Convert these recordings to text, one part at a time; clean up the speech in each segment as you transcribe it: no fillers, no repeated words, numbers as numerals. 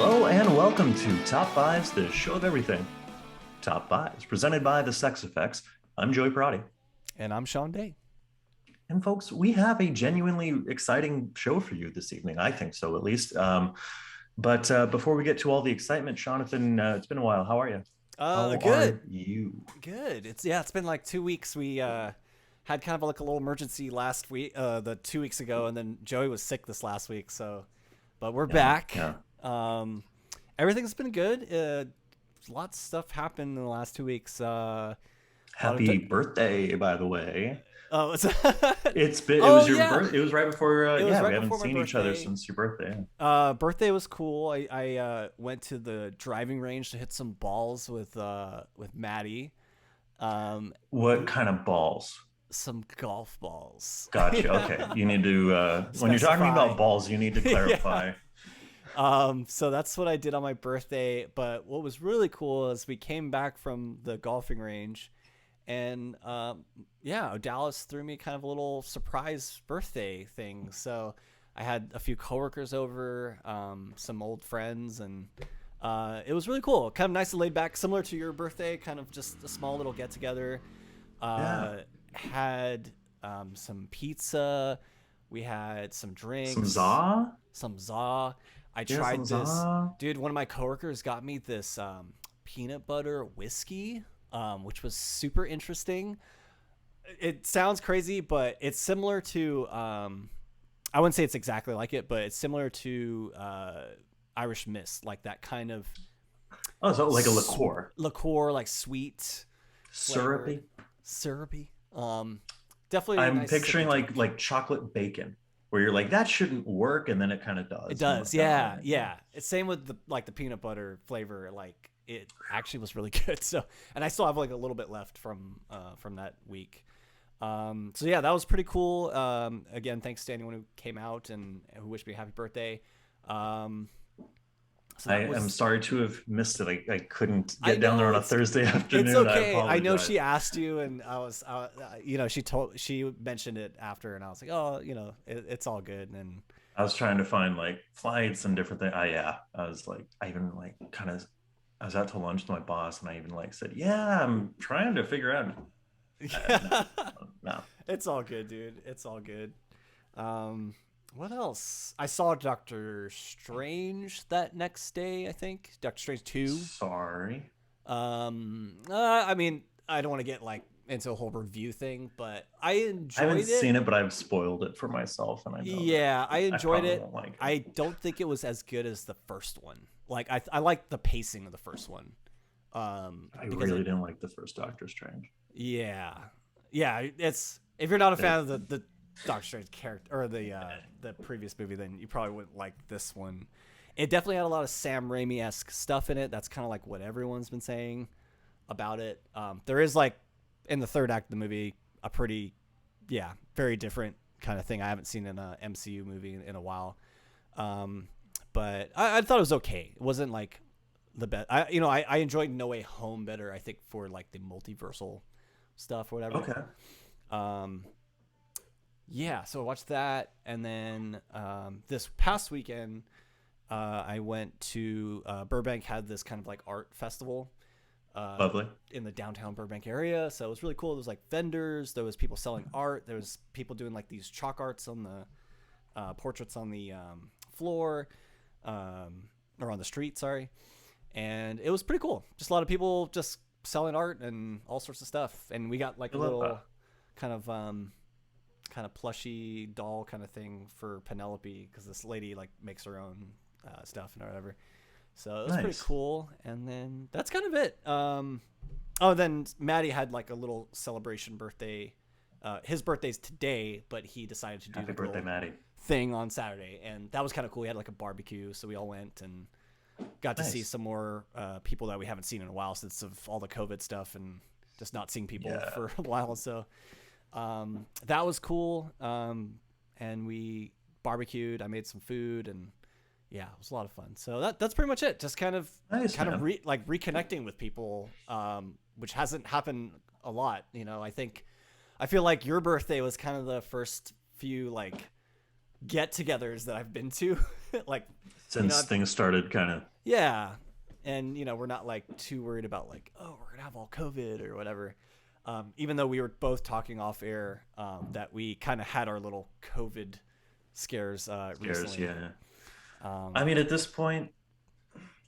Hello and welcome to Top Fives, the show of everything. Top Fives, presented by the Sex Effects. I'm Joey Parati. And I'm Sean Day. And folks, we have a genuinely exciting show for you this evening. I think so, at least. But before we get to all the excitement, Jonathan, it's been a while. How are you? How Good, are you? good. It's been like 2 weeks. We had kind of like a little emergency last week, the 2 weeks ago, and then Joey was sick this last week. But we're Yeah, back. yeah. Everything's been good. Lots of stuff happened in the last 2 weeks. Happy birthday, by the way. Oh, it's It oh was your yeah, birth. It was right before. it was Yeah, right we haven't before my seen each other birthday. since your birthday. Birthday was cool. I went to the driving range to hit some balls with Maddie. What It, kind of balls? some golf balls. Gotcha. Okay. You need to, when you're talking Specify. about balls, you need to Yeah. clarify. So that's what I did on my birthday. But what was really cool is we came back from the golfing range, and yeah, Dallas threw me kind of a little surprise birthday thing. So I had a few coworkers over, some old friends, and it was really cool. Kind of nice and laid back, similar to your birthday. Kind of just a small little get together. Yeah. Had some pizza. We had some Some drinks, za? some za. I Yeah, some tried this, za. dude. One of my coworkers got me this peanut butter whiskey, which was super interesting. It sounds crazy, but it's similar to. I wouldn't say it's exactly like it, but it's similar to Irish Mist, like that kind of Oh, so like a liqueur. liqueur, like sweet, Syrupy. flavored, syrupy. Definitely a I'm nice picturing sipping drink. like chocolate bacon, where you're like, that shouldn't work, and then it kind of It does. does, That yeah, way. yeah. It's same with the peanut butter flavor. Like it actually was really good. So, and I still have like a little bit left from that week. So yeah, that was pretty cool. Again, thanks to anyone who came out and who wished me a happy birthday. Um, so I that am was. sorry to have missed it. I couldn't I get down there know on a it's Thursday it's afternoon. I okay. I know apologize. she asked you, and I was, she mentioned it after, and I was like, oh, it's all good, and I was trying to find like flights and different things. Yeah. I was like, I even like kind of, I was out to lunch with my boss, and I even like said, yeah, I'm trying to figure out. No, yeah. no. It's all good, dude. It's all good. Um, what else? I saw Doctor Strange that next day. I think Doctor Strange 2. Sorry. I mean, I don't want to get like into a whole review thing, but I I haven't enjoyed it. seen it, but I've spoiled it for myself, and I know that Yeah, I I enjoyed probably it. won't like it. I don't think it was as good as the first one. Like I like the pacing of the first one. I Because really didn't like the first Doctor Strange. yeah, yeah. It's if you're not a fan of the Doctor Strange character or the previous movie, then you probably wouldn't like this one. It definitely had a lot of Sam Raimi-esque stuff in it. That's kind of like what everyone's been saying about it. There is like in the third act of the movie a pretty, yeah, very different kind of thing I haven't seen in a MCU movie in a while. But I thought it was okay. It wasn't like the best. I enjoyed No Way Home better. I think for like the multiversal stuff or whatever. Okay. Um, yeah, so I watched that, and then this past weekend, I went to Burbank. Had this kind of like art festival Lovely. in the downtown Burbank area, so it was really cool. There was like vendors, there was people selling art, there was people doing like these chalk arts on the portraits on the floor, or on the street, sorry, and it was pretty cool. Just a lot of people just selling art and all sorts of stuff, and we got like I a love little that. kind of plushy doll kind of thing for Penelope because this lady like makes her own stuff and whatever. So it was pretty Nice. cool. And then that's kind of it. Oh, then Maddie had like a little celebration birthday. His birthday's today, but he decided to do Happy the birthday, little Maddie. thing on Saturday, and that was kind of cool. He had like a barbecue, so we all went and got to see Nice. some more people that we haven't seen in a while since of all the COVID stuff and just not seeing people Yeah. for a while. So that was cool. And we barbecued. I made some food, and yeah, it was a lot of fun. So that's pretty much it. Just Nice, man. like reconnecting with people, which hasn't happened a lot. I feel like your birthday was kind of the first few like get-togethers that I've been to, like Since I've things started kind of Yeah, and we're not like too worried about like, oh, we're gonna have all COVID or whatever. Even though we were both talking off air, that we kind of had our little COVID scares Scares, recently. yeah. I Um, mean, at this point,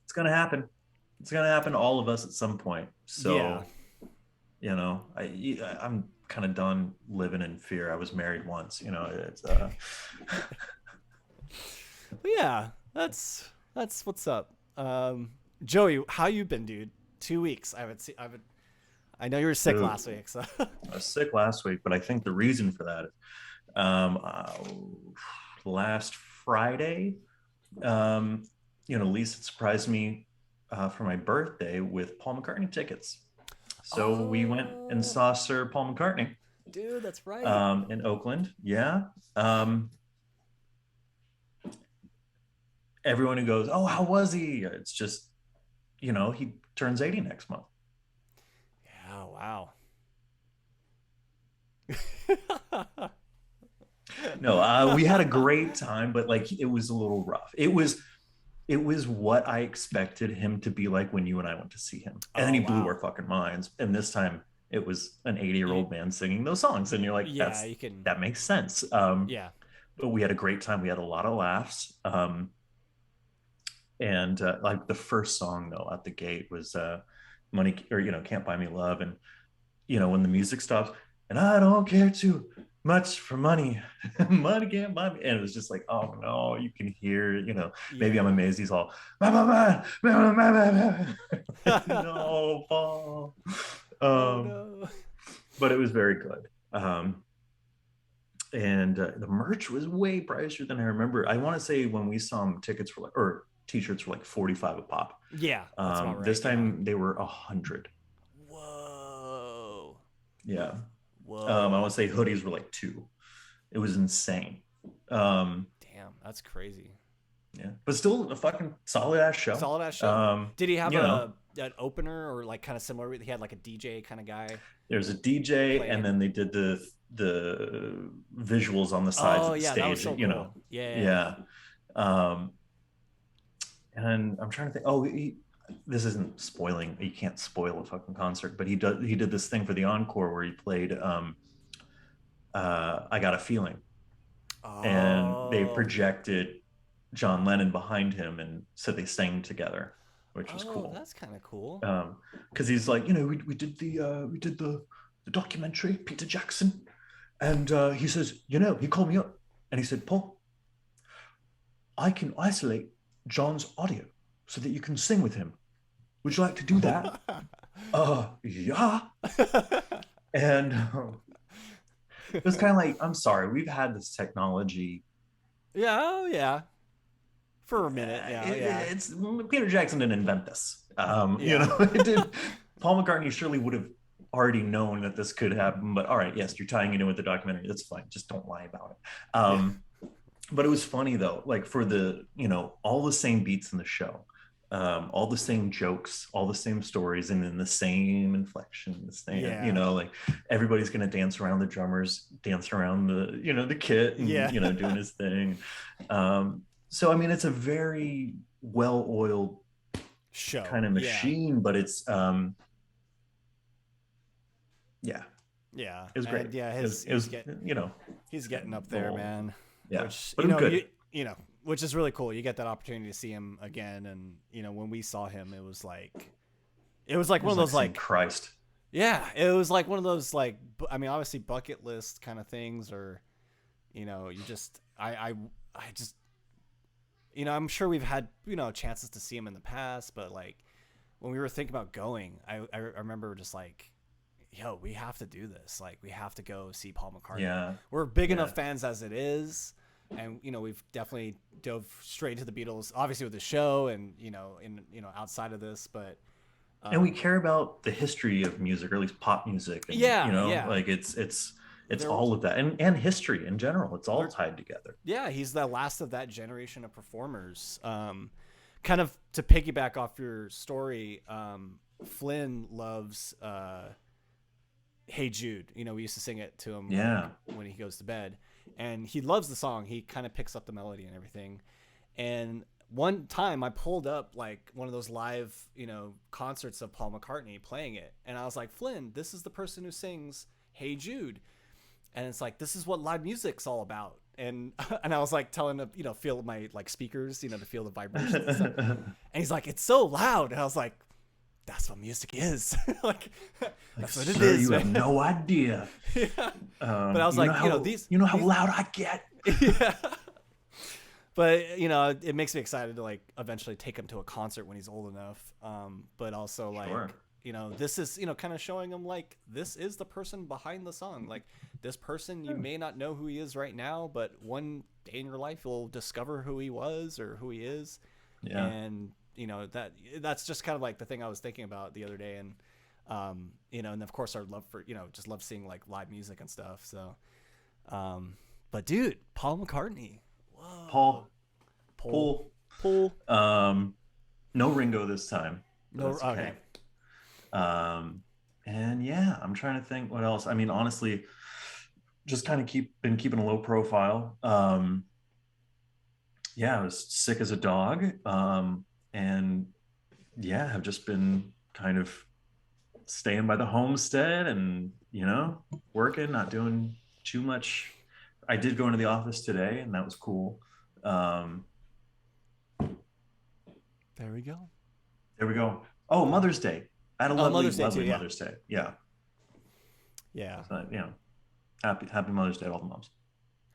it's gonna happen. It's gonna happen to all of us at some point. yeah, So, I'm kind of done living in fear. I was married once. It's but yeah, that's what's up. Joey, how you been, dude? 2 weeks. I haven't seen. I know you were sick dude, last week, so. I was sick last week, but I think the reason for that is um, uh, last Friday, um, Lisa surprised me for my birthday with Paul McCartney tickets. So we went and Oh, saw Sir Paul McCartney dude, that's right. in Oakland. Yeah. Everyone who goes, "Oh, how was he?" It's just, he turns 80 next month. Yeah, wow. No, we had a great time, but like it was a little rough. It was what I expected him to be like when you and I went to see him. And then Oh, he blew wow. our fucking minds. And this time it was an 80-year You, old man singing those songs. And you're like, yeah, you can. that makes sense. Yeah. But we had a great time. We had a lot of laughs. And like the first song though at the gate was Money, or Can't Buy Me Love. And when the music stops, and I don't care too much for money. Money can't buy me. And it was just like, oh no, you can hear, maybe I'm Yeah. amazed he's all, "Man, man, man, man." No, Paul. Oh Um, no. but it was very good. And the merch was way pricier than I remember. I want to say when we saw him, tickets were like, or t-shirts were like 45 a pop. Yeah, that's about This right. Yeah. time they were 100. Whoa. Yeah. I Whoa. want to say hoodies were like two. It was insane. Um, Damn, that's crazy. yeah, but still a fucking solid ass show. Solid ass show. Um, Did he have you know, a an opener or like kind of similar? He had like a DJ kind of guy there's a DJ, and playing. then they did the visuals on the sides Oh of the yeah, that was stage. so cool. Yeah. Yeah. Um, and I'm trying to think. Oh, this isn't spoiling. You can't spoil a fucking concert, but he did this thing for the encore where he played "I Got a Feeling," and they Oh. projected John Lennon behind him, and so they sang together, which was Oh, cool. that's kind of cool. Because he's like, we did the documentary Peter Jackson, and he says, he called me up and he said, "Paul, I can isolate John's audio so that you can sing with him. Would you like to do that?" Yeah. And it was kind of like, I'm sorry, we've had this technology. Yeah, oh yeah. For a minute, yeah, yeah. It's Peter Jackson didn't invent this. Yeah. It did. Paul McCartney surely would have already known that this could happen. But all right, yes, you're tying it in with the documentary. That's fine. Just don't lie about it. Yeah. But it was funny though, like for the all the same beats in the show, all the same jokes, all the same stories, and in the same inflection, the same, Yeah. like everybody's gonna dance around the drummers, dance around the kit, and Yeah. doing his thing. So I mean, it's a very well-oiled Show. kind of Yeah. machine, but it's yeah, Yeah. it was great. And yeah, It was, his it was he's getting up there, little, man. yeah, Which, but it was good. which is really cool. You get that opportunity to see him again, and when we saw him, it was like It one was of like those seeing like, Christ. yeah, it was like one of those like, I mean, obviously bucket list kind of things, or you just I just I'm sure we've had chances to see him in the past, but like when we were thinking about going, I remember just like, yo, we have to do this. Like, we have to go see Paul McCartney. Yeah, We're big yeah. enough fans as it is, and we've definitely dove straight into the Beatles, obviously with the show, and outside of this, but And we care about the history of music, or at least pop music, and yeah, yeah, like it's there, all of that, and history in general. It's all there, tied together. yeah, he's the last of that generation of performers. Kind of to piggyback off your story, Flynn loves Hey Jude. We used to sing it to him Yeah, when he goes to bed, and he loves the song. He kind of picks up the melody and everything. And one time I pulled up like one of those live, concerts of Paul McCartney playing it, and I was like, Flynn, this is the person who sings "Hey Jude," and it's like, this is what live music's all about. And and I was like telling him, feel my like speakers, to feel the vibrations and stuff. And he's like, it's so loud. And I was like, that's what music is. Like, that's what it is. You have no idea. Yeah. But I was like, these. You know how loud I get. Yeah. But it makes me excited to like eventually take him to a concert when he's old enough. But also like. Sure. This is, kind of showing him like this is the person behind the song. Like this person, you may not know who he is right now, but one day in your life you'll discover who he was or who he is. Yeah. And that's just kind of like the thing I was thinking about the other day. And and of course our love for, just love seeing like live music and stuff. So, but dude, Paul McCartney. Whoa. Paul. No Ringo this time. No. Okay. And yeah, I'm trying to think what else. I mean, honestly, just kind of been keeping a low profile. Yeah, I was sick as a dog. And yeah, I've just been kind of staying by the homestead and, working, not doing too much. I did go into the office today and that was cool. There we go. Oh, Mother's Day. I had a lovely Mother's Day too, yeah. Mother's Day. Yeah. Yeah. So, happy Mother's Day to all the moms.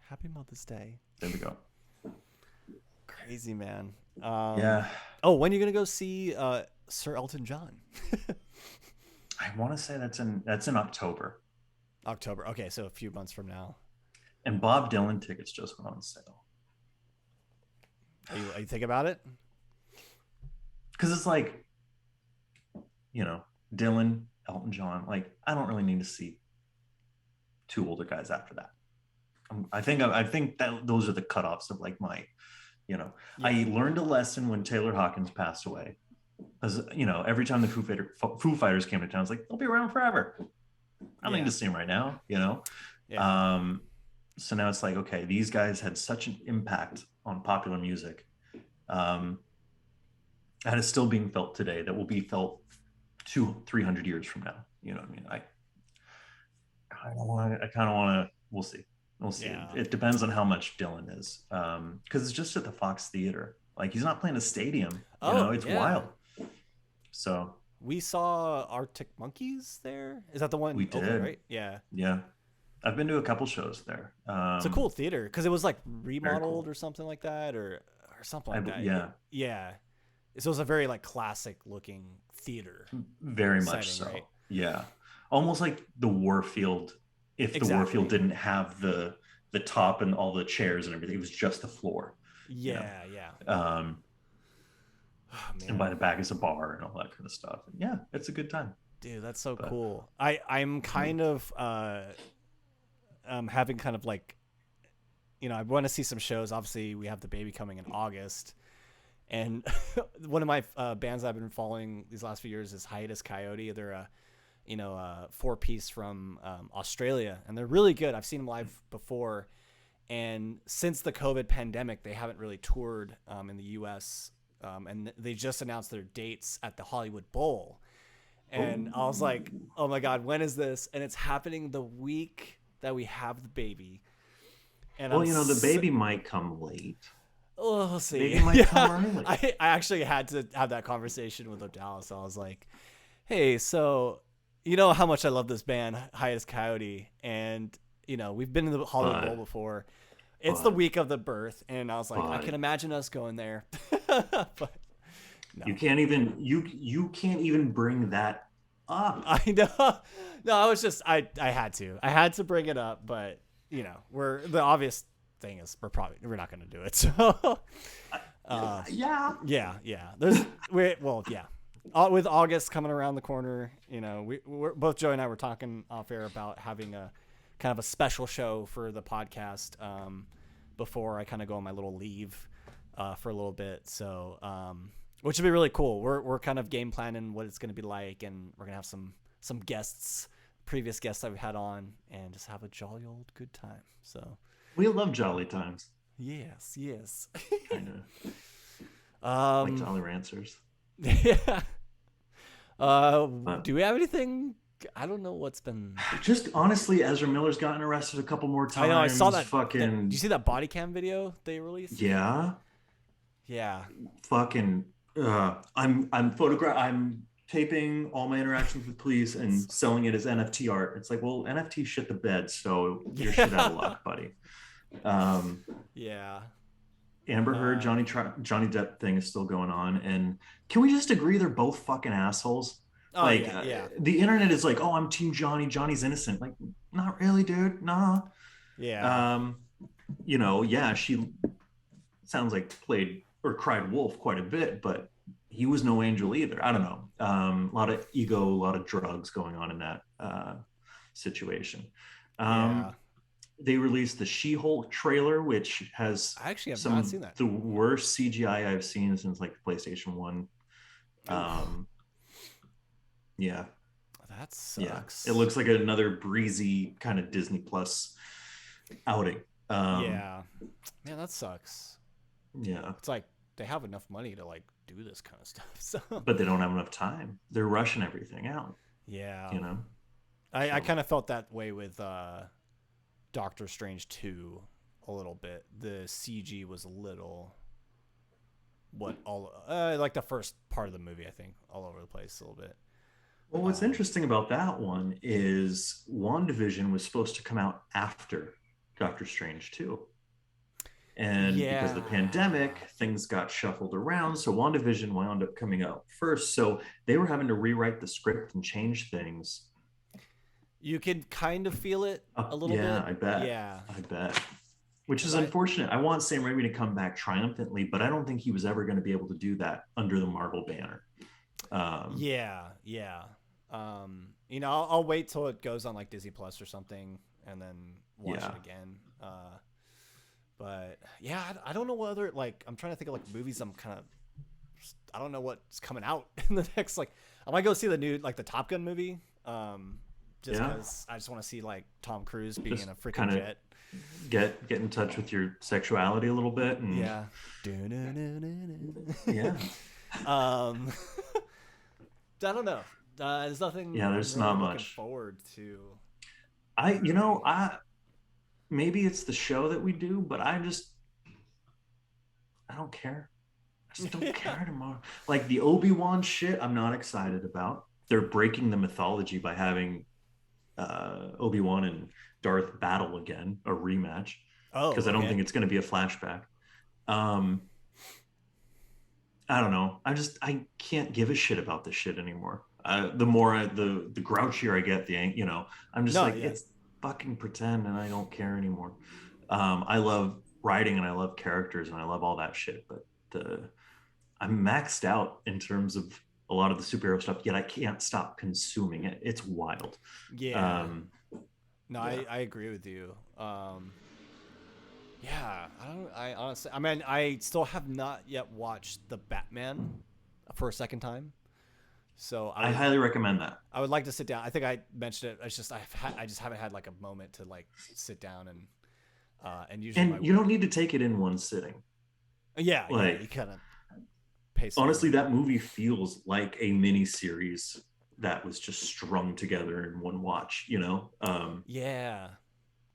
Happy Mother's Day. There we go. Crazy, man. Yeah. Oh, when are you gonna go see Sir Elton John? I want to say that's in October. October. Okay, so a few months from now. And Bob Dylan tickets just went on sale. Are you thinking about it? Because it's like, Dylan, Elton John. Like, I don't really need to see two older guys after that. I think that those are the cutoffs of like my, Yeah. I learned a lesson when Taylor Hawkins passed away. Because, every time the Foo Fighters came to town, it's like, they'll be around forever. I don't need to see them right now, Yeah. So now it's like, okay, these guys had such an impact on popular music. And it's still being felt today that will be felt 200-300 years from now. You know what I mean? I kind of want to, we'll see. Yeah. It depends on how much Dylan is. Because it's just at the Fox Theater. Like, he's not playing a stadium. It's wild. So we saw Arctic Monkeys there. Is that the one? We did. Oakland, right? Yeah. Yeah. I've been to a couple shows there. It's a cool theater because it was like remodeled cool. or something like that or something like that. Yeah. Yeah. So it was a very like classic looking theater. Very much so. Right? Yeah. Almost like the Warfield. If the Warfield didn't have the top and all the chairs and everything, it was just the floor. Yeah. Yeah. And by the back is a bar and all that kind of stuff. And yeah, it's a good time. Dude, that's so cool. I'm kind of having kind of like, I want to see some shows. Obviously, we have the baby coming in August. And one of my bands I've been following these last few years is Hiatus Coyote. They're a 4-piece from Australia, and they're really good. I've seen them live before. And since the COVID pandemic, they haven't really toured in the U.S., and they just announced their dates at the Hollywood Bowl. And I was like, oh my God, when is this? And it's happening the week that we have the baby. And the baby might come late. Oh, we'll see. Baby might come early. I actually had to have that conversation with Dallas. I was like, hey, so you know how much I love this band, Hiatus Coyote. And, we've been in the Hollywood Bowl before. It's the week of the birth, and I was like, I can imagine us going there. But no. You can't even bring that up. I know. No, I was just I had to bring it up, but the obvious thing is we're not going to do it. So yeah. With August coming around the corner, we're both Joey and I were talking off air about having a kind of a special show for the podcast before I kind of go on my little leave for a little bit. So, which would be really cool. We're kind of game planning what it's going to be like, and we're going to have some guests, previous guests I've had on, and just have a jolly old good time. So we love jolly times. Yes. I know. like Um, Dollar Answers. yeah. But Do we have anything? I don't know what's been. just honestly, Ezra Miller's gotten arrested a couple more I know I saw times. that. That did you Fucking see that body cam video they released? yeah, Yeah. fucking. I'm taping all my interactions with police and selling it as NFT art. It's like, well, NFT shit the bed, so you're shit out of Yeah. luck, buddy. Um, Yeah. Amber Heard, Um. Johnny Depp thing is still going on, and can we just agree they're both fucking assholes? Oh Like yeah. Yeah. the internet is like, oh, I'm Team Johnny. Johnny's innocent. Like, not really, dude. Nah. Yeah. Um, yeah, she sounds like played or cried wolf quite a bit, but he was no angel either. I don't know. A lot of ego, a lot of drugs going on in that situation. Yeah. They released the She-Hulk trailer, which has I actually have not some seen that. the worst CGI I've seen since like the PlayStation 1. Oof. Um, yeah, That yeah. sucks. It looks like another breezy kind of Disney Plus outing. Yeah. Man, that sucks. Yeah. It's like they have enough money to like do this kind of stuff. So But they don't have enough time. They're rushing everything out, yeah. you know? I So, kind of felt that way with Doctor Strange 2 a little bit. The CG was a little like the first part of the movie, I think, all over the place a little bit. well, what's interesting about that one is WandaVision was supposed to come out after Doctor Strange 2. And because of the Yeah. pandemic, things got shuffled around. So WandaVision wound up coming out first. So they were having to rewrite the script and change things. You could kind of feel it a little Yeah, bit. I bet. Yeah. I bet. Which is I, unfortunate. I want Sam Raimi to come back triumphantly, but I don't think he was ever going to be able to do that under the Marvel banner. yeah. Yeah. I'll wait till it goes on like Disney Plus or something and then watch Yeah. it again. But yeah, I don't know what other, like, I'm trying to think of like movies I don't know what's coming out in the next, like, I might go see the new, like the Top Gun movie. Just because I just want to see like Tom Cruise being Just in a freaking kinda jet. get in touch with your sexuality a little bit. And Yeah. yeah. I don't know. There's nothing. Yeah, there's I'm really not looking much. forward to. I maybe it's the show that we do, but I don't care. I just don't care tomorrow. Like the Obi-Wan shit, I'm not excited about. They're breaking the mythology by having Obi-Wan and Darth battle again, a rematch, Oh, because I don't think it's going to be a flashback. I don't know. I can't give a shit about this shit anymore. The more the grouchier I get, I'm just it's fucking pretend, and I don't care anymore. I love writing and I love characters and I love all that shit, but I'm maxed out in terms of a lot of the superhero stuff, yet I can't stop consuming it. It's wild. Yeah. I agree with you. Yeah, I honestly, I mean, I still have not yet watched the Batman for a second time. So I highly recommend that. I would like to sit down. I think I mentioned it. It's just I just haven't had like a moment to like sit down and usually And you don't need to take it in one sitting. Yeah, like you kind of pace. Honestly, that movie feels like a mini series that was just strung together in one watch. Yeah,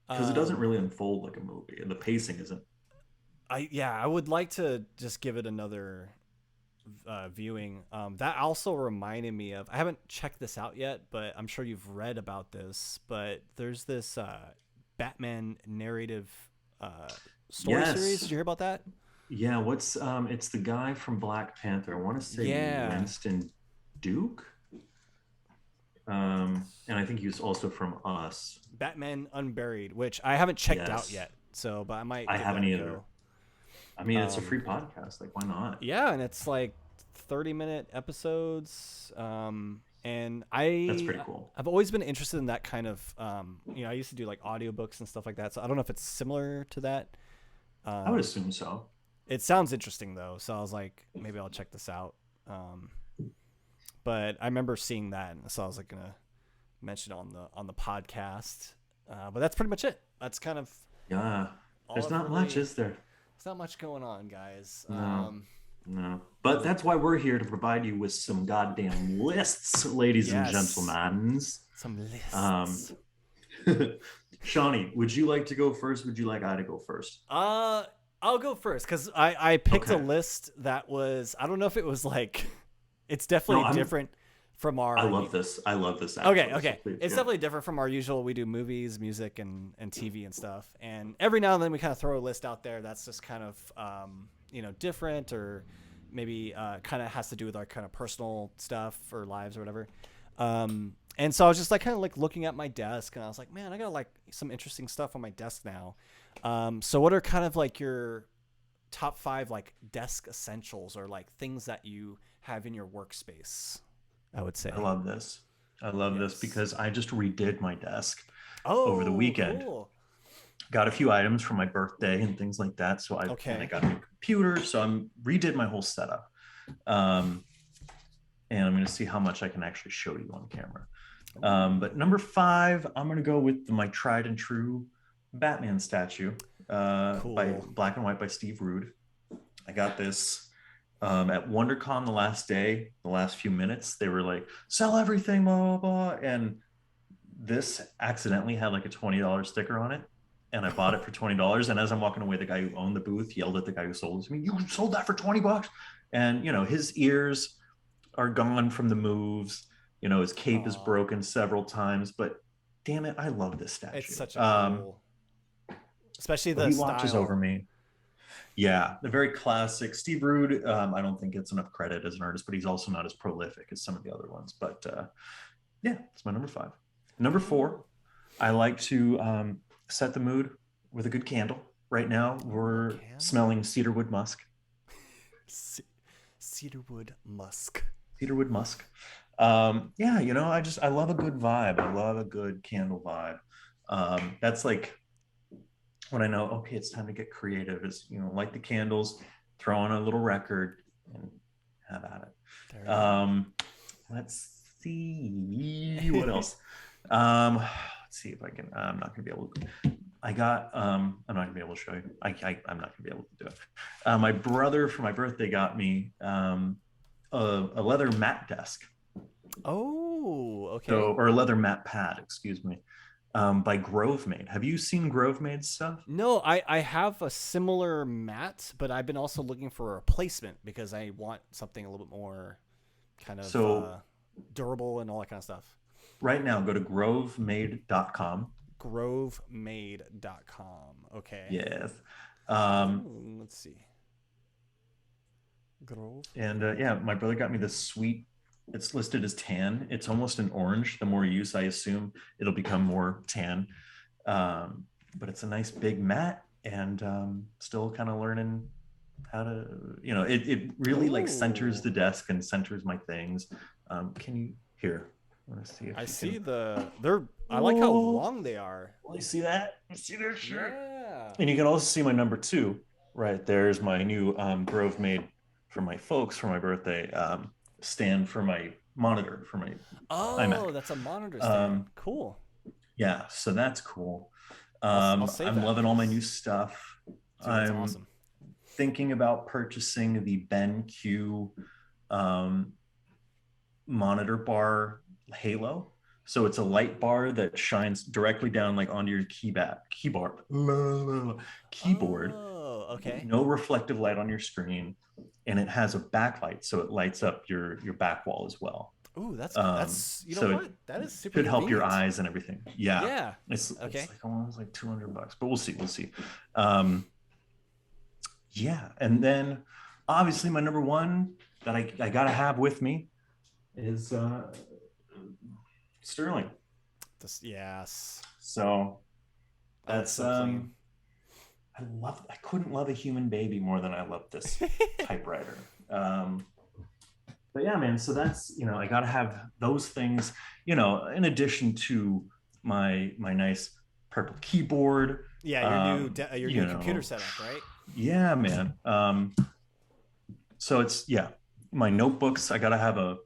because it doesn't really unfold like a movie, and the pacing isn't. I would like to just give it another viewing. That also reminded me of, I haven't checked this out yet, but I'm sure you've read about this, but there's this Batman narrative story series. Did you hear about that? Yeah, it's the guy from Black Panther. I want to say Winston Duke. And I think he was also from Us. Batman Unburied, which I haven't checked out yet. So, but I haven't either. Go. I mean, it's a free podcast. Like, why not? Yeah, and it's like 30-minute episodes. And that's pretty cool. I've always been interested in that kind of, I used to do like audiobooks and stuff like that. So I don't know if it's similar to that. I would assume so. It sounds interesting though. So I was like, maybe I'll check this out. But I remember seeing that, and so I was like gonna mention it on the podcast. But that's pretty much it. That's kind of There's not much, is there? There's not much going on, guys. No. No. But that's why we're here to provide you with some goddamn lists, ladies and Yes, gentlemen. some Um, lists. Shawnee, would you like to go first? Would you like I to go first? Uh, I'll go first because I picked a Okay. list that was, I don't know if it was like, it's No, definitely different from I our. love this. I love this Okay, actually. So okay. please, It's yeah. definitely different from our usual. We do movies, music, and TV and stuff. And every now and then we kind of throw a list out there that's just kind of different, or maybe kind of has to do with our kind of personal stuff or lives or whatever. And so I was just like kind of like looking at my desk, and I was like, man, I got like some interesting stuff on my desk now. So what are kind of like your top five like desk essentials or like things that you have in your workspace? I would I say. love this. I love this Yes. because I just redid my desk over the Oh, weekend. cool. Got a few items for my birthday and things like that. I Okay. got a new computer, so I'm redid my whole setup. Um, and I'm going to see how much I can actually show you on camera. But Ooh, number five, I'm going to go with my tried and true Batman statue by cool. Black and White by Steve Rude. I got this at WonderCon the last day, the last few minutes. They were like, sell everything, blah, blah, blah. And this accidentally had like a $20 sticker on it. And I bought it for $20. And as I'm walking away, the guy who owned the booth yelled at the guy who sold it to me, you sold that for $20. And, his ears are gone from the moves. His cape is Aw, broken several times, but damn it, I love this it's statue. such a cool, especially So the he watches over style. me. Yeah, the very classic Steve Rude. I don't think gets enough credit as an artist, but he's also not as prolific as some of the other ones. But yeah, it's my number five. Number four, Cool. I like to set the mood with a good candle. Right now, Ooh, a we're candle. smelling cedarwood musk. C- cedarwood musk. Cedarwood musk. Yeah, I love a good vibe. I love a good candle vibe. That's like when I know, okay, it's time to get creative. Is light the candles, throw on a little record, and have at There it. you go. Let's see what else. Let's see if I can. I'm not gonna be able to. I got. I'm not gonna be able to show you. I'm not gonna be able to do it. My brother for my birthday got me a leather mat desk. Oh, okay. So, or a leather mat pad, excuse me, by Grove Made. Have you seen Grove Made stuff? No, I have a similar mat, but I've been also looking for a replacement because I want something a little bit more kind of So durable and all that kind of stuff. right now, go to grovemade.com. Grovemade.com. Okay. Yes. Um, Let's see. Grove and Made. yeah, my brother got me this sweet. It's listed as tan. It's almost an orange. The more you use, I assume it'll become more tan. But it's a nice big mat, and still kind of learning how to, it really like centers Oh, the desk and centers my things. Can you here? Let's see I if you see can. they're. I like how Oh, long they are. you see that? You see that shirt? Yeah. And you can also see my number two right there's my new Grove Made for my folks for my birthday stand for my monitor for my iMac. Oh, that's a monitor stand. Um, Cool. yeah, so that's cool. I'll save I'm that loving all my because new stuff. dude, that's I'm awesome. thinking about purchasing the BenQ um, monitor bar Halo. So it's a light bar that shines directly down like onto your keyboard. Oh, okay. No reflective light on your screen, and it has a backlight, so it lights up your back wall as well. Ooh, that's you know So it what? That is super should help your convenient. eyes and everything. Yeah, Yeah. it's Okay. like almost like $200, but we'll see. We'll see. Um, yeah, and then obviously my number one that I gotta have with me is Sterling. This yes. So Oh, it's that's so clean. I couldn't love a human baby more than I love this typewriter. But yeah, man, so that's, I gotta have those things, in addition to my nice purple keyboard. Yeah, your You new computer know, setup, right? yeah, man. So it's yeah, my notebooks. I gotta have a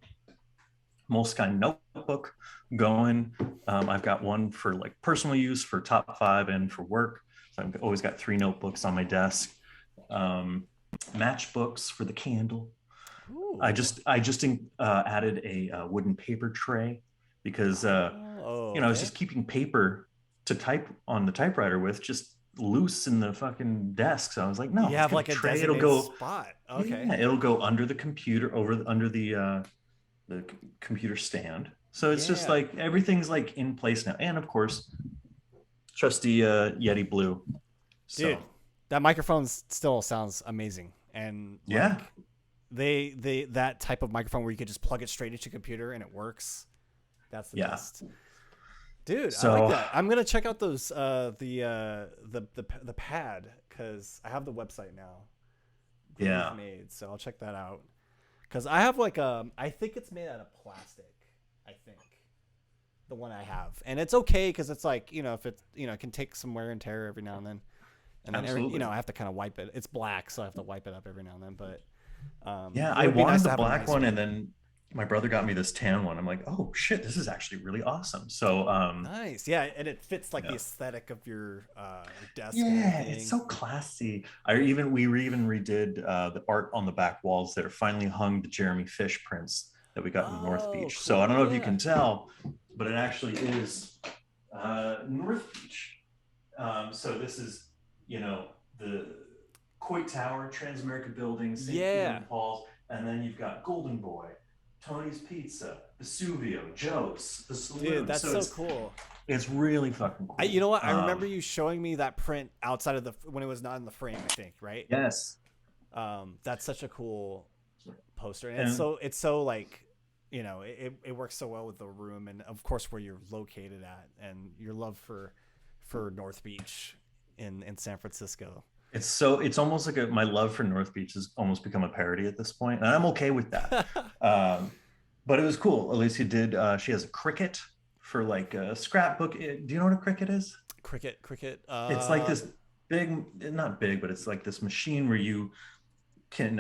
Moleskine notebook going. I've got one for like personal use for top five and for work. So I've always got three notebooks on my desk. Um, matchbooks for the candle. Ooh. I just added a, wooden paper tray because Oh, you know, I was okay. just keeping paper to type on the typewriter with just loose in the fucking desk. So I was like, no, You let's have get a like a tray. It'll designated go, spot. Okay. yeah, it'll go under the computer, under the computer stand. So it's just Yeah. like everything's like in place now, and of course, trusty Yeti Blue. Dude, So that microphone still sounds amazing. And yeah, like they that type of microphone where you could just plug it straight into your computer and it works. That's the yeah. best. Dude, I like So that. I'm gonna check out those the pad because I have the website now, Groove yeah, Made. So I'll check that out. Because I have like I think it's made out of plastic. I think the one I have, and it's okay because it's like if it it can take some wear and tear every now and then absolutely. I have to kind of wipe it. It's black, so I have to wipe it up every now and then. But Yeah, it I would be wanted nice the to have a black nice one, and one. then my brother got me this tan one. I'm like, oh shit, this is actually really awesome. So Nice, yeah, and it fits like the yeah. aesthetic of your desk and Yeah, it's everything. so classy. We even redid the art on the back walls there. Finally hung the Jeremy Fish prints that we got in North Oh, Beach. So I cool, don't know if you yeah. can tell, but it actually is North Beach. So this is, you know, the Coit Tower, Transamerica Building, St. Peter Yeah, and Paul's, and then you've got Golden Boy, Tony's Pizza, Vesuvio, Joe's, the dude, Saloon. that's So so cool. it's really fucking You cool. know what? I remember you showing me that print outside of the when it was not in the frame. I think right. Yes, That's such a cool poster, and and it's so like it works so well with the room, and of course where you're located at, and your love for North Beach in San Francisco. it's almost like my love for North Beach has almost become a parody at this point, and I'm okay with that. Um, but it was cool. Alicia did. She has a cricket for like a scrapbook. Do you know what a cricket is? Cricket. It's like this big, not big, but it's like this machine where you can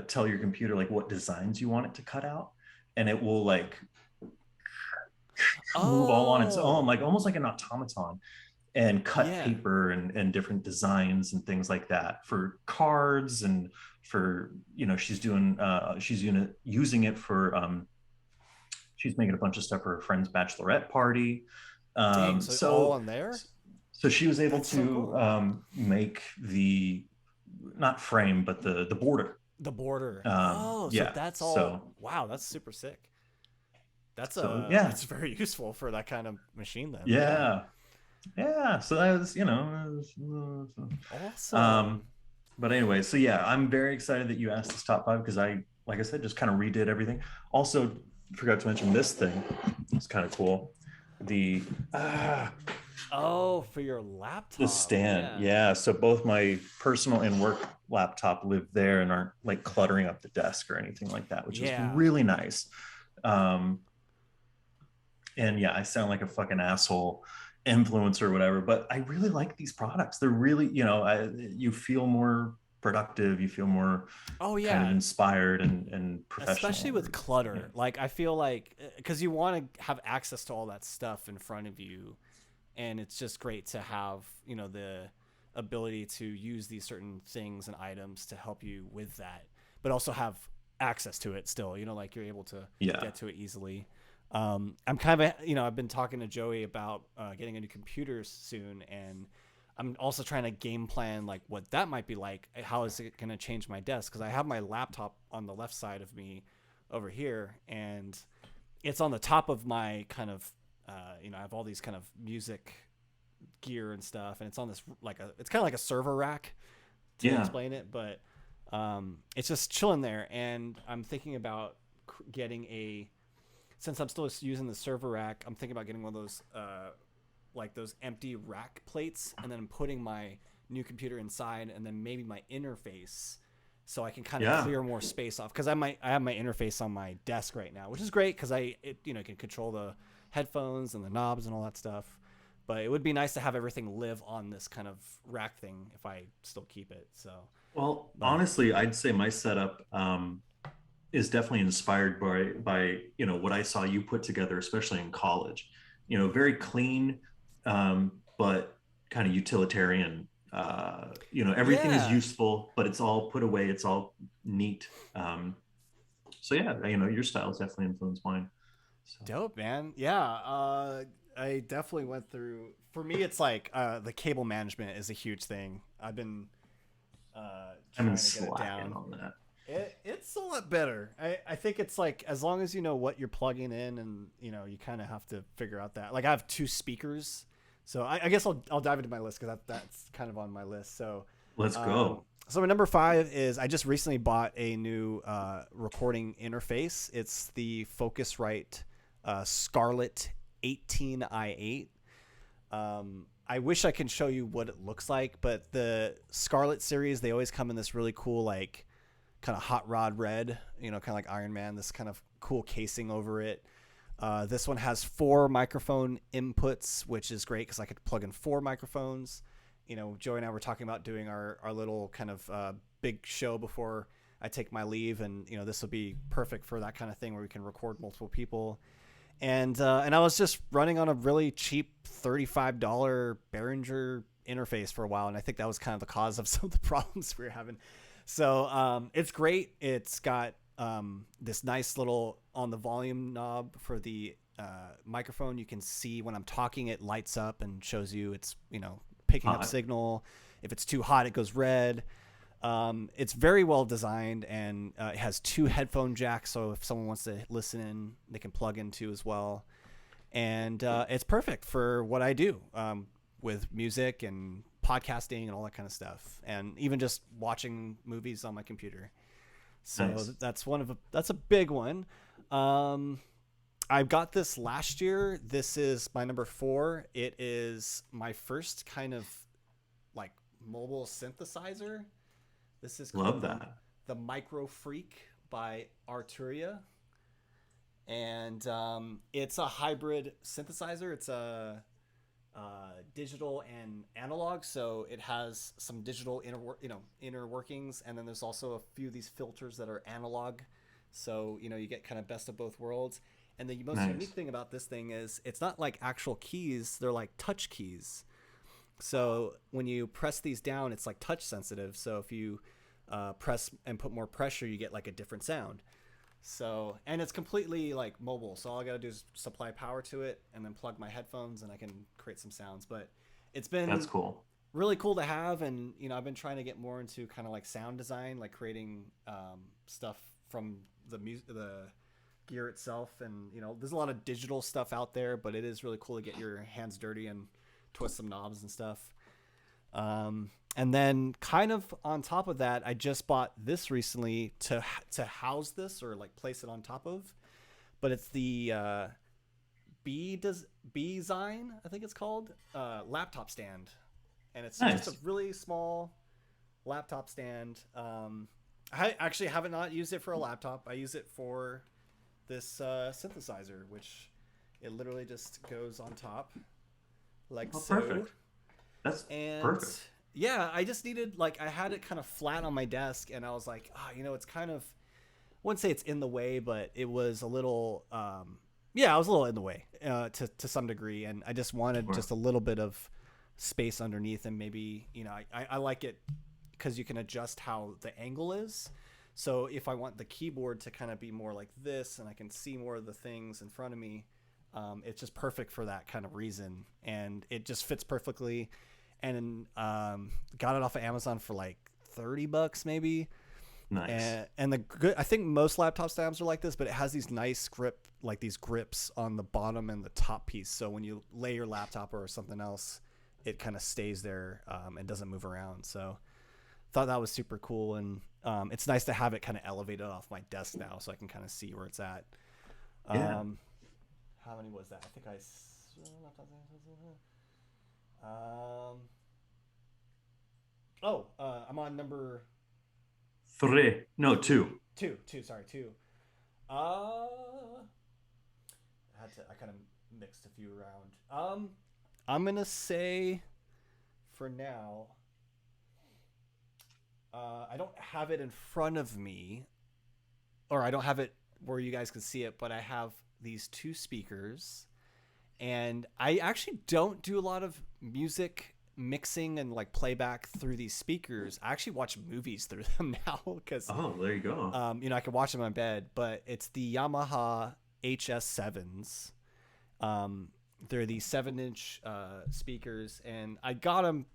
tell your computer like what designs you want it to cut out, and it will like move all on its own, Oh, like almost like an automaton, and cut yeah. paper and different designs and things like that for cards and for she's using it for she's making a bunch of stuff for her friend's bachelorette party. Dang. um, So all so on there. so she was able That's so to cool. make the not frame but the border. The border. Oh, so Yeah, that's all. so Wow, that's super sick. yeah, That's very useful for that kind of machine then. Yeah. yeah, yeah. So that was, um, Awesome. but anyway, so yeah, I'm very excited that you asked this top five because like I said, just kind of redid everything. Also, forgot to mention this thing. It's kind of cool. The uh, Oh, for your the laptop. stand, Yeah. yeah. So both my personal and work laptop live there and aren't like cluttering up the desk or anything like that, which is Yeah. really nice. Um, and yeah, I sound like a fucking asshole influencer or whatever, but I really like these products. They're really, you feel more productive, you feel more Oh kind of yeah. inspired and Especially professional. with Yeah, clutter. Like I feel like cuz you want to have access to all that stuff in front of you, and it's just great to have, the ability to use these certain things and items to help you with that, but also have access to it still, like you're able to yeah, get to it easily. I'm kind of, I've been talking to Joey about getting a new computer soon, and I'm also trying to game plan like what that might be like. How is it going to change my desk? Because I have my laptop on the left side of me over here, and it's on the top of my kind of, I have all these kind of music gear and stuff, and it's on this it's kind of like a server rack to yeah, explain it, but it's just chilling there, and I'm thinking about getting since I'm still using the server rack, I'm thinking about getting one of those like those empty rack plates, and then putting my new computer inside, and then maybe my interface, so I can kind of yeah. clear more space off. Because I have my interface on my desk right now, which is great because can control the headphones and the knobs and all that stuff. But it would be nice to have everything live on this kind of rack thing if I still keep it. So, Well, but honestly, I'd say my setup is definitely inspired by what I saw you put together, especially in college. Very clean, but kind of utilitarian Everything is Yeah. useful, but it's all put away. It's all neat. So yeah, your style has definitely influenced mine. So Dope, man. Yeah. I definitely went through. For me, it's like the cable management is a huge thing. I've been I've been trying to get it slacking down. on that. It's a lot better. I think it's like as long as you know what you're plugging in, and you kind of have to figure out that. Like I have two speakers, so I guess I'll dive into my list because that's kind of on my list. So, Let's um, go. so my number five is I just recently bought a new recording interface. It's the Focusrite Scarlett 18i8. I wish I can show you what it looks like, but the Scarlett series they always come in this really cool like kind of hot rod red, kind of like Iron Man, this kind of cool casing over it. This one has 4 microphone inputs, which is great because I could plug in 4 microphones. Joey and I were talking about doing our little kind of big show before I take my leave, and this will be perfect for that kind of thing where we can record multiple people. And I was just running on a really cheap $35 Behringer interface for a while, and I think that was kind of the cause of some of the problems we were having. So it's great. It's got this nice little on the volume knob for the microphone. You can see when I'm talking, it lights up and shows you it's picking up Hot. signal. If it's too hot, it goes red. It's very well designed, and it has 2 headphone jacks, so if someone wants to listen in, they can plug into as well. And it's perfect for what I do with music and podcasting and all that kind of stuff, and even just watching movies on my computer. So Nice. that's a big one. I got this last year. This is my number 4. It is my first kind of like mobile synthesizer. This is Love called that. the Micro Freak by Arturia, and it's a hybrid synthesizer. It's a digital and analog, so it has some digital inner workings, and then there's also a few of these filters that are analog. So you get kind of best of both worlds. And the most unique Nice. thing about this thing is it's not like actual keys; they're like touch keys. So when you press these down, it's like touch sensitive. So if you press and put more pressure, you get like a different sound. So, and it's completely like mobile. So all I got to do is supply power to it and then plug my headphones and I can create some sounds. But it's That's been cool. really cool to have. And, I've been trying to get more into kind of like sound design, like creating stuff from the gear itself. And, there's a lot of digital stuff out there, but it is really cool to get your hands dirty and twist some knobs and stuff. And then kind of on top of that, I just bought this recently to house this or like place it on top of. But it's the Bezine, I think it's called, laptop stand, and it's just a Nice. really small laptop stand. I actually haven't not used it for a laptop. I use it for this synthesizer, which it literally just goes on top like Oh, so. perfect. That's And perfect. yeah, I just needed like I had it kind of flat on my desk, and I was like, it's kind of I wouldn't say it's in the way, but it was a little yeah, I was a little in the way to some degree, and I just wanted Sure. just a little bit of space underneath, and maybe I like it because you can adjust how the angle is. So if I want the keyboard to kind of be more like this, and I can see more of the things in front of me, it's just perfect for that kind of reason, and it just fits perfectly. And got it off of Amazon for like $30 maybe. Nice. And the good, I think most laptop stands are like this, but it has these nice these grips on the bottom and the top piece. So when you lay your laptop or something else, it kind of stays there and doesn't move around. So thought that was super cool, and it's nice to have it kind of elevated off my desk now, so I can kind of see where it's at. Yeah. How many was that? I think um. I'm on number Three. No, three, two. two. Sorry, two. Uh, I kind of mixed a few around. I'm gonna say, for now, I don't have it in front of me, or I don't have it where you guys can see it, but I have these 2 speakers, and I actually don't do a lot of music mixing and like playback through these speakers. I actually watch movies through them now because Oh, there you go. I can watch them in bed. But it's the Yamaha HS7s. They're these 7-inch speakers, and I got them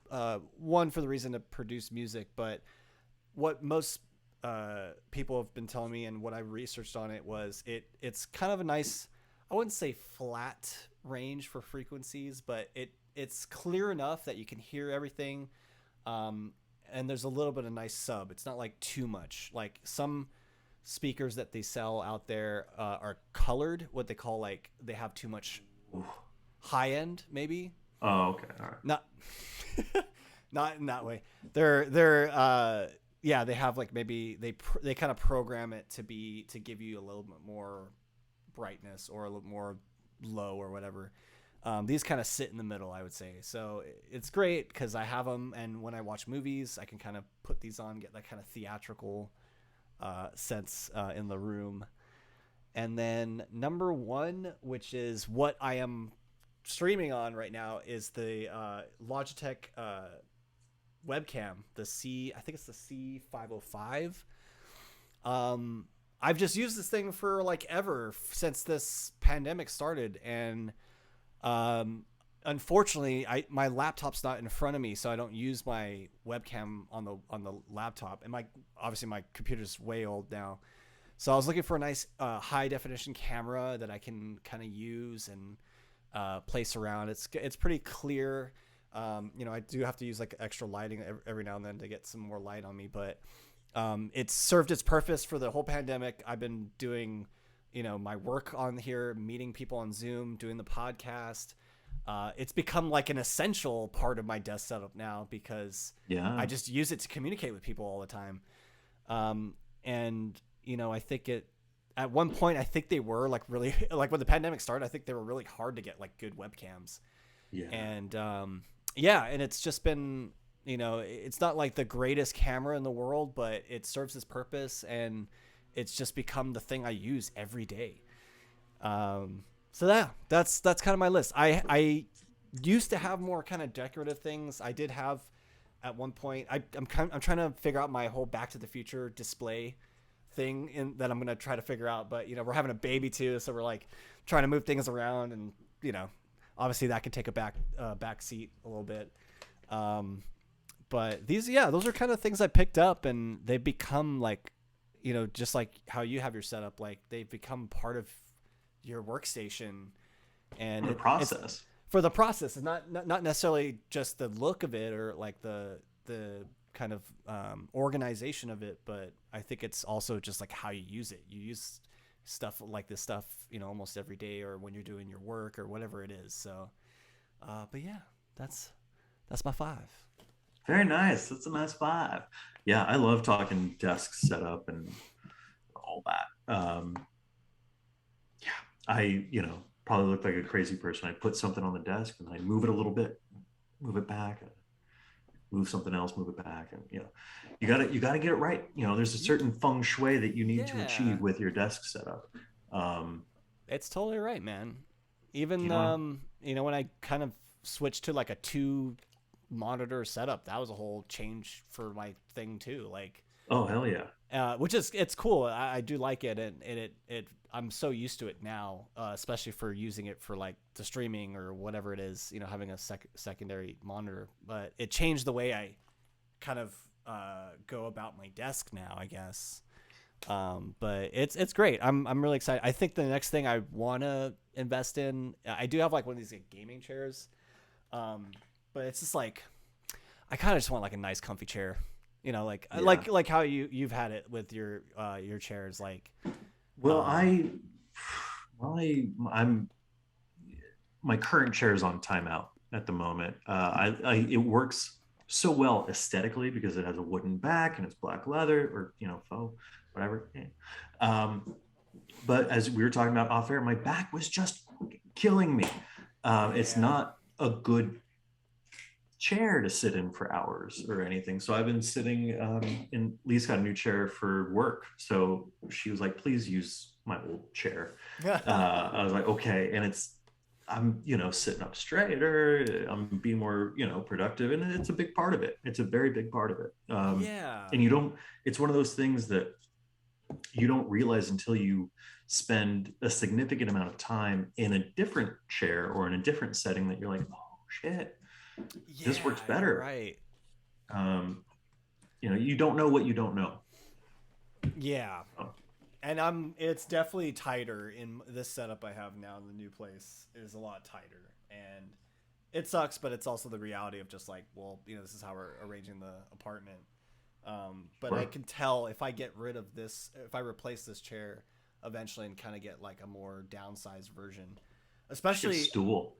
one for the reason to produce music. But what most people have been telling me, and what I researched on it, was it's kind of a nice, I wouldn't say flat range for frequencies, but it's clear enough that you can hear everything. And there's a little bit of nice sub. It's not like too much. Like some speakers that they sell out there are colored, what they call, like, they have too much high end, maybe. Oh, okay. All right. Not not in that way. They're yeah, they have, like, maybe they kind of program it to give you a little bit more brightness or a little more low or whatever. These kind of sit in the middle, I would say. So it's great because I have them, and when I watch movies, I can kind of put these on, get that kind of theatrical sense in the room. And then number one, which is what I am streaming on right now, is the Logitech webcam, I think it's the C505. I've just used this thing for like ever since this pandemic started, and unfortunately, my laptop's not in front of me, so I don't use my webcam on the laptop, and obviously my computer's way old now. So I was looking for a nice high definition camera that I can kind of use and place around. It's pretty clear. I do have to use like extra lighting every now and then to get some more light on me, but it's served its purpose for the whole pandemic. I've been doing, my work on here, meeting people on Zoom, doing the podcast. It's become like an essential part of my desk setup now because I just use it to communicate with people all the time. I think at one point, I think they were like really, like when the pandemic started, I think they were really hard to get like good webcams. Yeah. And and it's just been, it's not like the greatest camera in the world, but it serves its purpose, and it's just become the thing I use every day. So yeah, that's kind of my list. I used to have more kind of decorative things. I did have at one point. I'm trying to figure out my whole Back to the Future display thing that I'm gonna try to figure out. But we're having a baby too, so we're like trying to move things around, and obviously that can take a back seat a little bit. But those are kind of things I picked up, and they've become like, just like how you have your setup, like they've become part of your workstation. And for the process, and not necessarily just the look of it or like the kind of organization of it, but I think it's also just like how you use it. You use stuff like this stuff, almost every day, or when you're doing your work or whatever it is. So, but yeah, that's my 5. Very nice. That's a nice 5. Yeah, I love talking desk setup and all that. I probably look like a crazy person. I put something on the desk and I move it a little bit, move it back, move something else, move it back, and you gotta get it right. There's a certain feng shui that you need to achieve with your desk setup. It's totally right, man. Even when I kind of switched to like a 2 monitor setup, that was a whole change for my thing too. Like, oh hell yeah. Which it's cool. I do like it, and it I'm so used to it now, especially for using it for like the streaming or whatever it is, having a secondary monitor. But it changed the way I kind of go about my desk now, I guess. But it's great. I'm really excited. I think the next thing I want to invest in, I do have like one of these like, gaming chairs, but it's just like I kind of just want like a nice comfy chair. Like how you've had it with your chairs, like. Well, I'm my current chair is on timeout at the moment. It works so well aesthetically because it has a wooden back and it's black leather or faux, whatever. But as we were talking about off air, my back was just killing me. It's not a good chair to sit in for hours or anything. So I've been sitting in Lee's got a new chair for work. So she was like, please use my old chair. I was like, okay. And I'm, sitting up straighter. I'm being more, productive, and it's a big part of it. It's a very big part of it. Yeah. And you don't. It's one of those things that you don't realize until you spend a significant amount of time in a different chair or in a different setting that you're like, oh shit, this works Yeah, you're better. right. Um, you don't know what you don't know. Yeah. Oh, And it's definitely tighter in this setup I have now in the new place is a lot tighter. And it sucks, but it's also the reality of just like, well, this is how we're arranging the apartment. But I sure. can tell if I get rid of this, if I replace this chair eventually and kind of get like a more downsized version, Just get a especially, stool.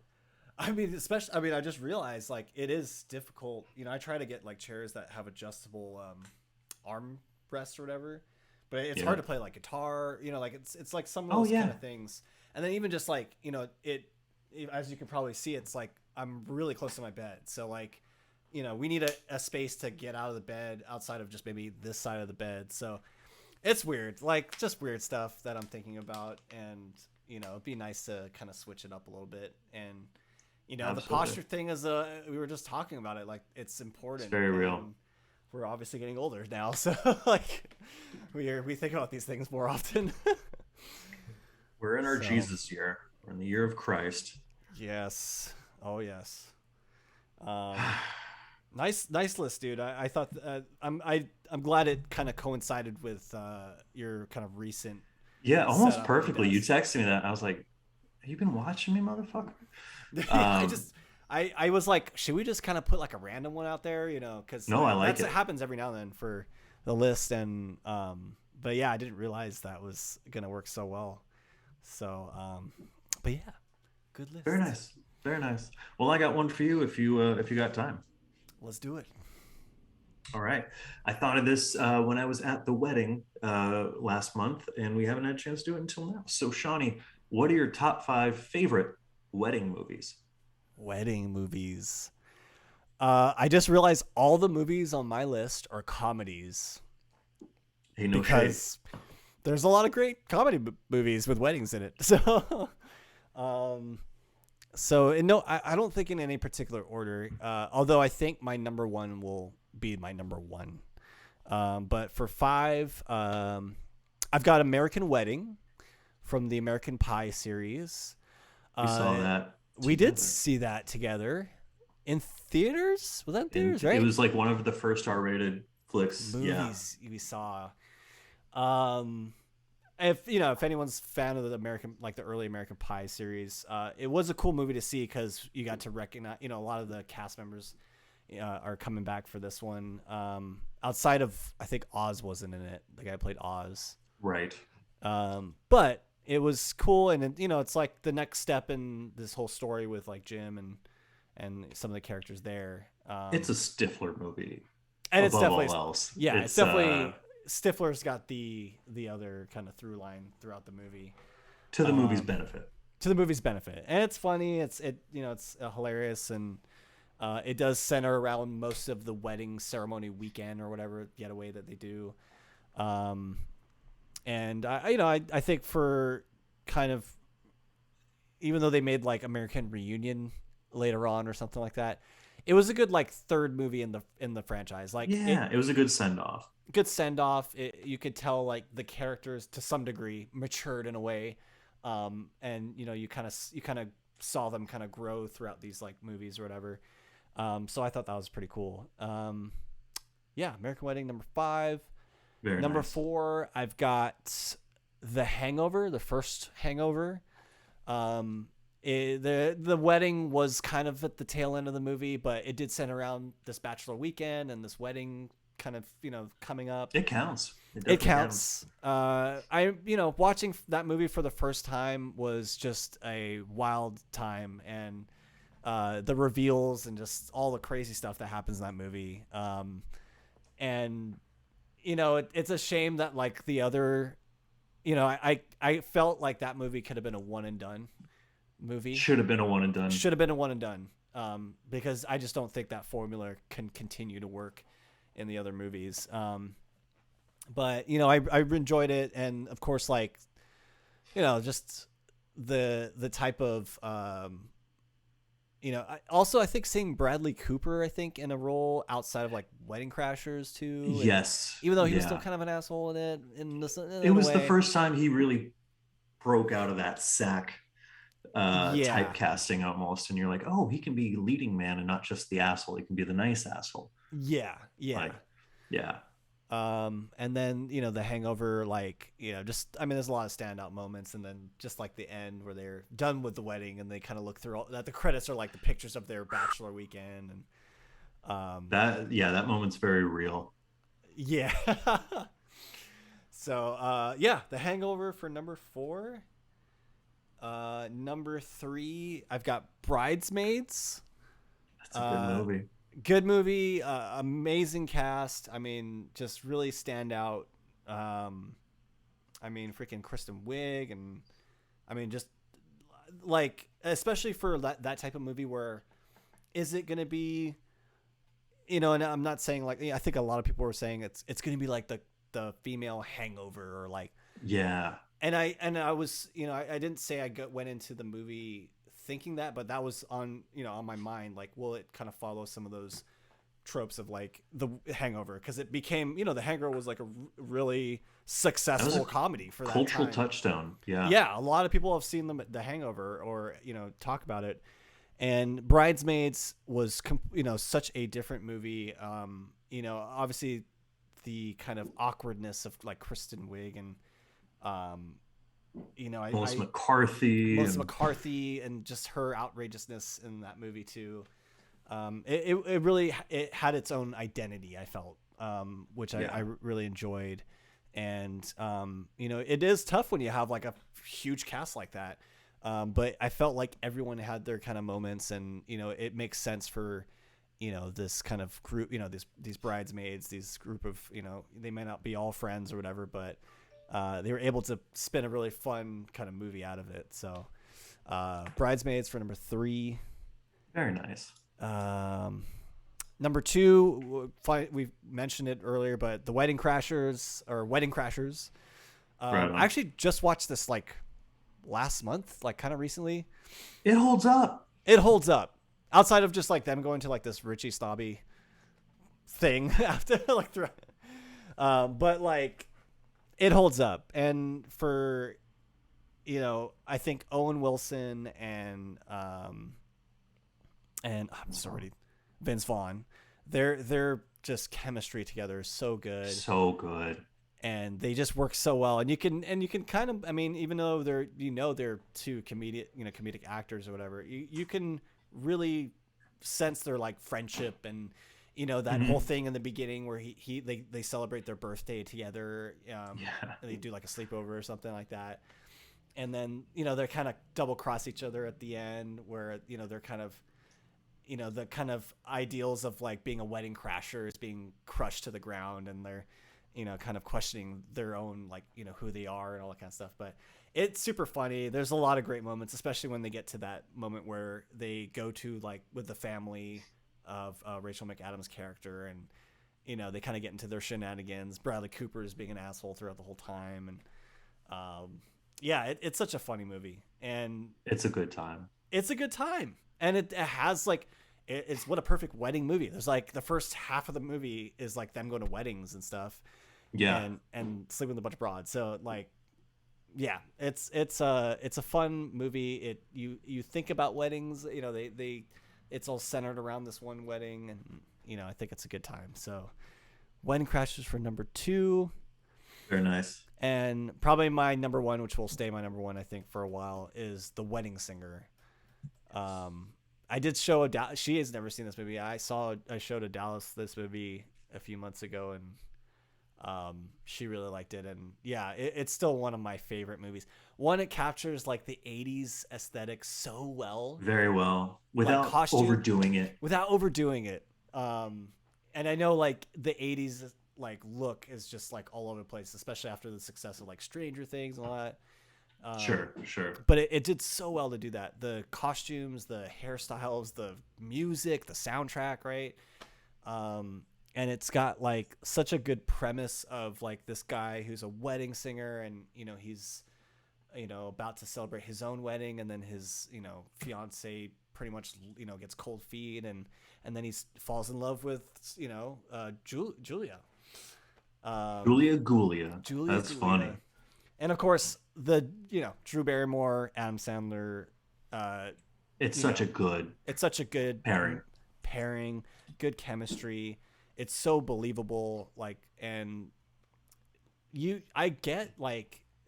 I just realized like it is difficult. I try to get like chairs that have adjustable arm rests or whatever, but it's Yeah. hard to play like guitar. Like it's like some of Oh those kind yeah. of things. And then even just like as you can probably see, it's like I'm really close to my bed, so like we need a space to get out of the bed outside of just maybe this side of the bed. So it's weird, like just weird stuff that I'm thinking about, and it'd be nice to kind of switch it up a little bit. And the Absolutely. posture thing is we were just talking about it, like it's It's important, very real. and we're obviously getting older now, so like we think about these things more often. We're in our So Jesus year. We're in the year of Christ. yes, oh yes. um nice list, dude. I thought I'm glad it kind of coincided with your kind of recent Yeah, almost setup at your perfectly. You desk. texted me that. I was like, have you been watching me, motherfucker? Yeah, I Um, just I was like, should we just kind of put like a random one out there, because no, I like that's it it. happens every now and then for the list. And but yeah, I didn't realize that was gonna work so well. So but yeah, good Very list. nice. Very nice. Well, I got one for you if you got time. Let's do it. All right. I thought of this when I was at the wedding last month, and we haven't had a chance to do it until now. So, Shawnee, what are your top five favorite wedding movies? Wedding movies. I just realized all the movies on my list are comedies Hey, no shade. because there's a lot of great comedy movies with weddings in it. So, um, no, I don't think in any particular order. Although I think my number one will be my number one. But for five, I've got American Wedding from the American Pie series. We saw Uh, that we did together. see that together in theaters. Was that in And theaters, it right? was like one of the first R-rated flicks. Yeah. Movies we saw. Um, if anyone's fan of the American, like the early American Pie series, it was a cool movie to see because you got to recognize, a lot of the cast members are coming back for this one. Outside of, I think Oz wasn't in it. The guy who played Oz. Right. But it was cool, and it's like the next step in this whole story with like Jim and some of the characters there. It's a Stifler movie And it's above definitely, all else. yeah, it's It's definitely Stifler's got the other kind of through line throughout the movie. to the movie's Um, benefit. to the movie's benefit, and it's funny. It's hilarious, and it does center around most of the wedding ceremony weekend or whatever getaway that they do. Um, and I think for kind of, even though they made like American Reunion later on or something like that, it was a good like third movie in the franchise. Like Yeah, it was a good send off. good send off. You could tell like the characters to some degree matured in a way, and you kind of saw them kind of grow throughout these like movies or whatever. So I thought that was pretty cool. Yeah, American Wedding number five. Very Number nice. four, I've got The Hangover, the first Hangover. The wedding was kind of at the tail end of the movie, but it did center around this bachelor weekend and this wedding kind of coming up. It counts. It Definitely counts. Watching that movie for the first time was just a wild time, and the reveals and just all the crazy stuff that happens in that movie. And it's a shame that like the other, I felt like that movie could have been a one and done movie. Should have been a one and done. Should have been a one and done. Because I just don't think that formula can continue to work in the other movies. But I enjoyed it, and of course, like just the type of also I think seeing Bradley Cooper, I think, in a role outside of like Wedding Crashers too, and Yes. even though he was still Yeah. kind of an asshole in it, It in a was the way. first time he really broke out of that sack Yeah, typecasting almost, and you're like, oh, he can be leading man and not just the asshole. He can be the nice asshole. yeah, yeah. Like, yeah, And then The Hangover, like just I mean, there's a lot of standout moments, and then just like the end where they're done with the wedding and they kind of look through all that. The credits are like the pictures of their bachelor weekend, and that moment's very real. yeah. So yeah, The Hangover for number 4. Number 3, I've got Bridesmaids. That's a good Uh, movie. Good movie, amazing cast. I mean, just really stand out. I mean, freaking Kristen Wiig, and I mean, just like, especially for that type of movie, where is it going to be? And I'm not saying like, I think a lot of people were saying it's going to be like the female Hangover, or like, Yeah, and I was, I didn't say went into the movie thinking that, but that was on my mind. Like, will it kind of follow some of those tropes of like the Hangover? Because it became, the Hangover was like a really that was a successful comedy for that cultural time. touchstone. Yeah, Yeah, a lot of people have seen the Hangover, or talk about it. And Bridesmaids was such a different movie. Obviously the kind of awkwardness of like Kristen Wiig, and um, Melissa I McCarthy Melissa and McCarthy, and just her outrageousness in that movie too. It really it had its own identity, I felt, which yeah, I really enjoyed. And it is tough when you have like a huge cast like that. But I felt like everyone had their kind of moments, and it makes sense for this kind of group, these bridesmaids, these group of, they may not be all friends or whatever, but they were able to spin a really fun kind of movie out of it. So Bridesmaids for number 3. very nice. um, Number 2, we mentioned it earlier, but the Wedding Crashers, or Wedding Crashers. Right I on. actually just watched this like last month, like kind of recently. It holds up. It holds up, outside of just like them going to like this Richie Snobby thing after like but like it holds up. And for I think Owen Wilson and I'm sorry, Vince Vaughn, their just chemistry together is so good, So good. and they just work so well. And you can kind of, I mean, even though they're two comedic actors or whatever, you can really sense their like friendship, and that whole Mhm. thing in the beginning where they celebrate their birthday together. Yeah. And they do like a sleepover or something like that, and then they're kind of double cross each other at the end, where they're kind of the kind of ideals of like being a wedding crasher is being crushed to the ground, and they're kind of questioning their own, like, who they are and all that kind of stuff. But it's super funny. There's a lot of great moments, especially when they get to that moment where they go to like with the family of Rachel McAdams' character, and they kind of get into their shenanigans. Bradley Cooper is being an asshole throughout the whole time, and yeah, it's such a funny movie, and It's a good time. it's a good time. And it has like it's what a perfect wedding movie. There's like the first half of the movie is like them going to weddings and stuff, Yeah. and sleeping with a bunch of broads. So like, yeah, it's a fun movie. You think about weddings, they it's all centered around this one wedding, and I think it's a good time. So Wedding Crashers for number 2. Very nice. And probably my number 1, which will stay my number 1 I think for a while, is The Wedding Singer. I did show she has never seen this movie. I showed a Dallas this movie a few months ago, and she really liked it. And yeah, it's still one of my favorite movies. One, it captures like the 80s aesthetic so well, Very well. like Without costume, overdoing it. without overdoing it. And I know like the 80s like look is just like all over the place, especially after the success of like Stranger Things and all that. Sure, sure. But it did so well to do that. The costumes, the hairstyles, the music, the soundtrack, right? And it's got like such a good premise of like this guy who's a wedding singer, and he's about to celebrate his own wedding, and then his fiance pretty much gets cold feet, and then he falls in love with Julia. Julia Gulia. Julia That's funny. Julia. And of course, the Drew Barrymore, Adam Sandler. It's You such a know, good it's such a good pairing. pairing, good chemistry. It's so believable. And I get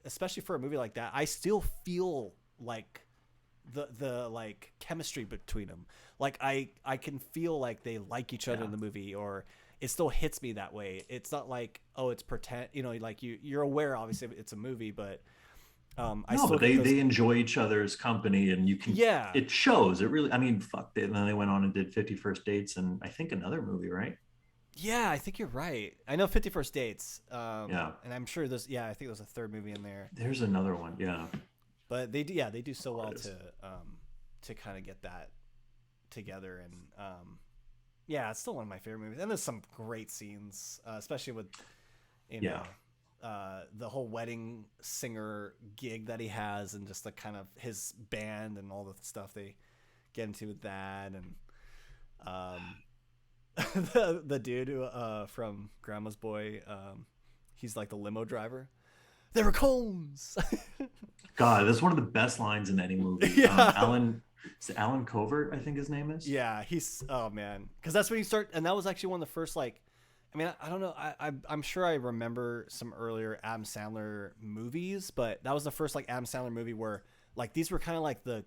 especially for a movie like that, I still feel like the chemistry between them. I can feel like they like each other Yeah. in the movie, or it still hits me that way. It's not like, oh, it's pretend, you're aware, obviously it's a movie, but I No, still but get those. they enjoy each other's company, and you can. Yeah. It shows. It really. I mean, fuck. And then they went on and did 51st Dates, and I think another movie, right? Yeah, I think you're right. I know 51st Dates, Yeah. and I'm sure there's, I think there's a third movie in there. There's another one. Yeah. But they do so well It is. to kind of get that together, and yeah, it's still one of my favorite movies. And there's some great scenes, especially with you know Yeah. the whole wedding singer gig that he has, and just the kind of his band and all the stuff they get into with that, and the dude who, from Grandma's Boy, he's like the limo driver. There were cones. God, that's one of the best lines in any movie. Yeah. Is it Alan Covert? I think his name is. Yeah, he's, oh man, because that's when you start, and that was actually one of the first, I mean, I don't know, I'm sure I remember some earlier Adam Sandler movies, but that was the first Adam Sandler movie where these were kind of like the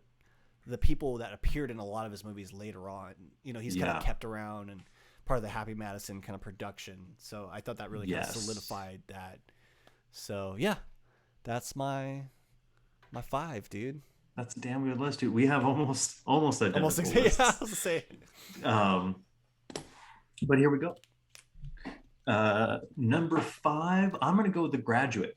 people that appeared in a lot of his movies later on. He's kind Yeah. of kept around and part of the Happy Madison kind of production. So I thought that really kind of Yes. solidified that. So yeah, that's my 5, dude. That's a damn good list, dude. We have almost identical Almost lists. yeah, I was say. But here we go. Number 5, I'm going to go with The Graduate.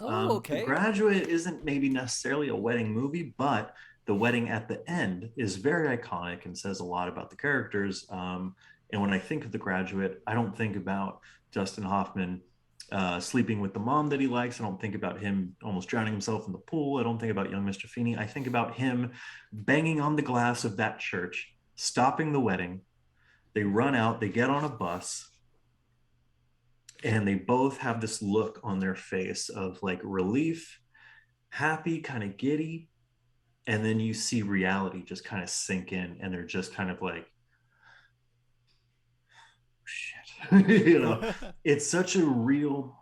Okay. The Graduate isn't maybe necessarily a wedding movie, but the wedding at the end is very iconic and says a lot about the characters. And when I think of The Graduate, I don't think about Dustin Hoffman sleeping with the mom that he likes. I don't think about him almost drowning himself in the pool. I don't think about young Mr. Feeney. I think about him banging on the glass of that church, stopping the wedding. They run out, they get on a bus, and they both have this look on their face of relief, happy, kind of giddy. And then you see reality just kind of sink in, and they're just kind of like, shit. It's such a real,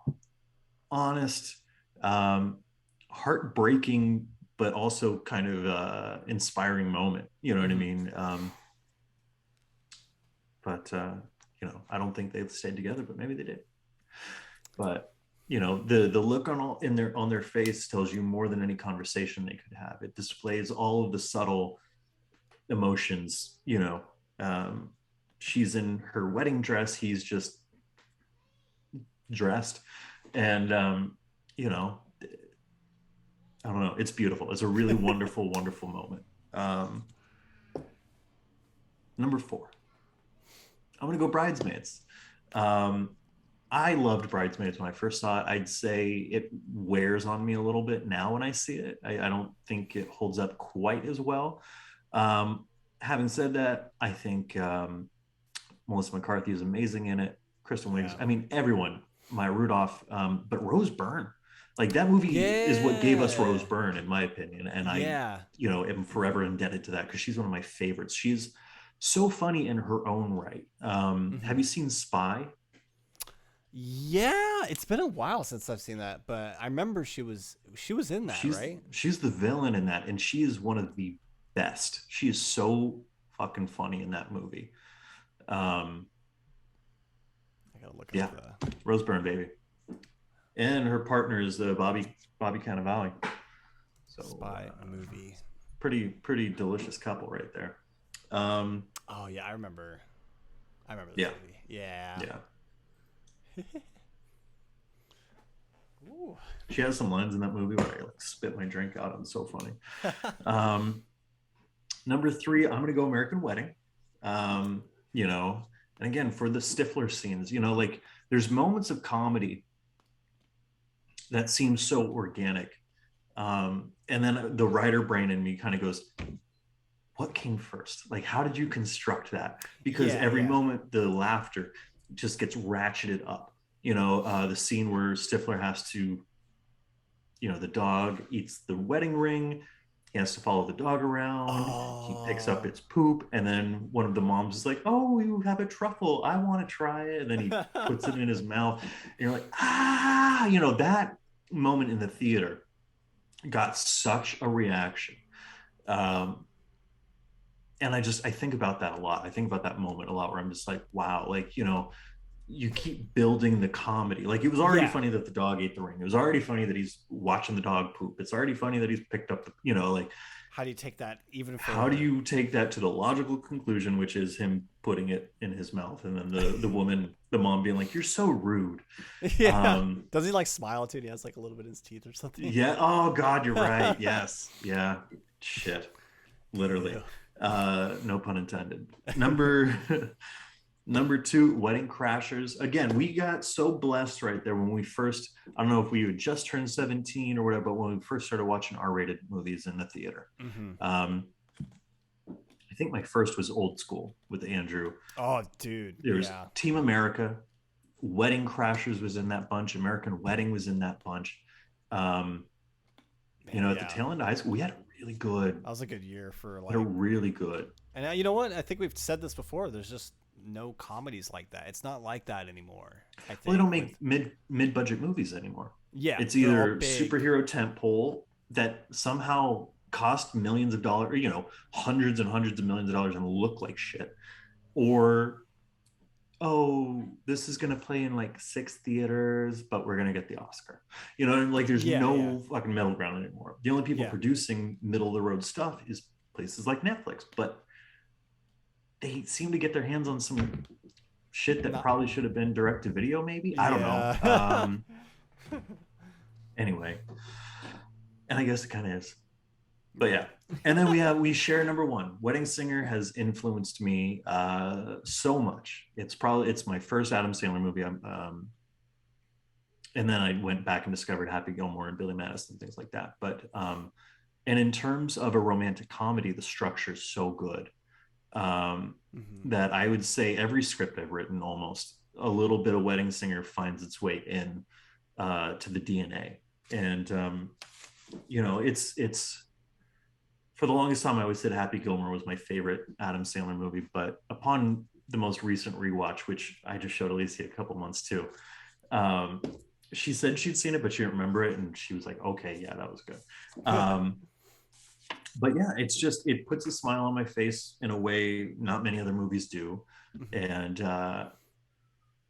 honest, heartbreaking, but also kind of inspiring moment. You know what I mean? But I don't think they've stayed together, but maybe they did. But the look on their face tells you more than any conversation they could have. It displays all of the subtle emotions. She's in her wedding dress, he's just dressed, and I don't know, it's beautiful. It's a really wonderful wonderful moment. Number 4, I'm gonna go Bridesmaids. I loved Bridesmaids when I first saw it. I'd say it wears on me a little bit now when I see it. I don't think it holds up quite as well. Having said that, I think Melissa McCarthy is amazing in it. Kristen Wiig. Yeah. I mean, everyone. Maya Rudolph, but Rose Byrne. That movie is what gave us Rose Byrne, in my opinion. And I, am forever indebted to that because she's one of my favorites. She's so funny in her own right. Have you seen Spy? Yeah, it's been a while since I've seen that, but I remember she was in that, right? She's the villain in that, and she is one of the best. She is so fucking funny in that movie. I gotta look up the Rose Byrne, baby, and her partner is Bobby Cannavale. So Spy movie. Pretty delicious couple right there. Oh yeah, I remember this movie. Yeah. Ooh. She has some lines in that movie where I spit my drink out. It's so funny. Number 3, I'm gonna go American Wedding. And again, for the Stifler scenes, there's moments of comedy that seem so organic, And then the writer brain in me kind of goes, what came first? Like, how did you construct that? Because Yeah, every yeah. moment the laughter just gets ratcheted up. The scene where Stifler has to, the dog eats the wedding ring. He has to follow the dog around. He picks up Oh. its poop. And then one of the moms is like, oh, you have a truffle. I want to try it. And then he puts it in his mouth. And you're like, ah, that moment in the theater got such a reaction. Um, and I think about that a lot. I think about that moment a lot where I'm just like, wow, like, you keep building the comedy. Like, it was already Yeah. funny that the dog ate the ring. It was already funny that he's watching the dog poop. It's already funny that he's picked up like, How do you take that even how do further? you take that to the logical conclusion, which is him putting it in his mouth, and then the mom being like, "You're so rude." Yeah. Um, Does he like smile too? And he has like a little bit in his teeth or something. yeah. Oh God, you're right. Yes. Yeah. Shit. Literally. Ew. No pun intended. Number Number two, Wedding Crashers. Again, we got so blessed right there when we first, I don't know if we had just turned 17 or whatever, but when we first started watching R-rated movies in the theater. Hmm. Um, I think my first was Old School with Andrew. Oh, dude. There was Yeah. Team America, Wedding Crashers was in that bunch, American Wedding was in that bunch. Um, Man, at the yeah. tail end of high school, we had a really good, That was a good year for had a like. really good. And you know what? I think we've said this before. There's just no comedies like that. It's not like that anymore. I Well, they don't think with make mid budget movies anymore. yeah, It's they're all either big. superhero tentpole that somehow cost millions of dollars, or, hundreds and hundreds of millions of dollars and look like shit, or this is gonna play in like 6 theaters, but we're gonna get the Oscar. Like, there's Yeah, yeah, no fucking middle ground anymore. The only people yeah. producing middle of the road stuff is places like Netflix, but they seem to get their hands on some shit that Not probably should have been direct to video, maybe. I don't know. yeah. Anyway, and I guess it kind of is. But yeah. And then we share number one. Wedding Singer has influenced me so much. It's my first Adam Sandler movie. And then I went back and discovered Happy Gilmore and Billy Madison, things like that. But and in terms of a romantic comedy, the structure is so good Hmm. that I would say every script I've written, almost a little bit of Wedding Singer finds its way in to the DNA. And it's for the longest time I always said Happy Gilmore was my favorite Adam Sandler movie, but upon the most recent rewatch, which I just showed Alicia a couple months too, um, she said she'd seen it, but she didn't remember it, and she was like, "Okay, yeah, that was good." Um, but yeah, it puts a smile on my face in a way not many other movies do, Hmm. and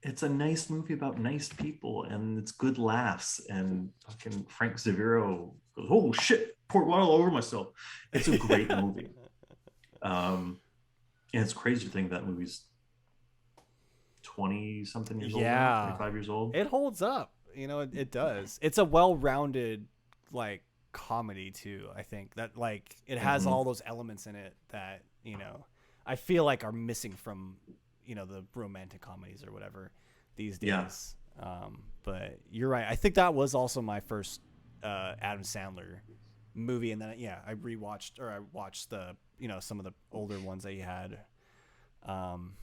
it's a nice movie about nice people, and it's good laughs. And fucking Frank Zaviro goes, "Oh shit, poured water all over myself." It's a great movie, um, and it's crazy to think that movie's 20 something years old now, Yeah. 25 years old. It holds up. It does. It's a well-rounded like comedy too. I think that like it has Mm-hmm. all those elements in it that I feel like are missing from the romantic comedies or whatever these Yeah. days. But you're right. I think that was also my first Adam Sandler movie, and then yeah, I rewatched or I watched the some of the older ones that he had. Um,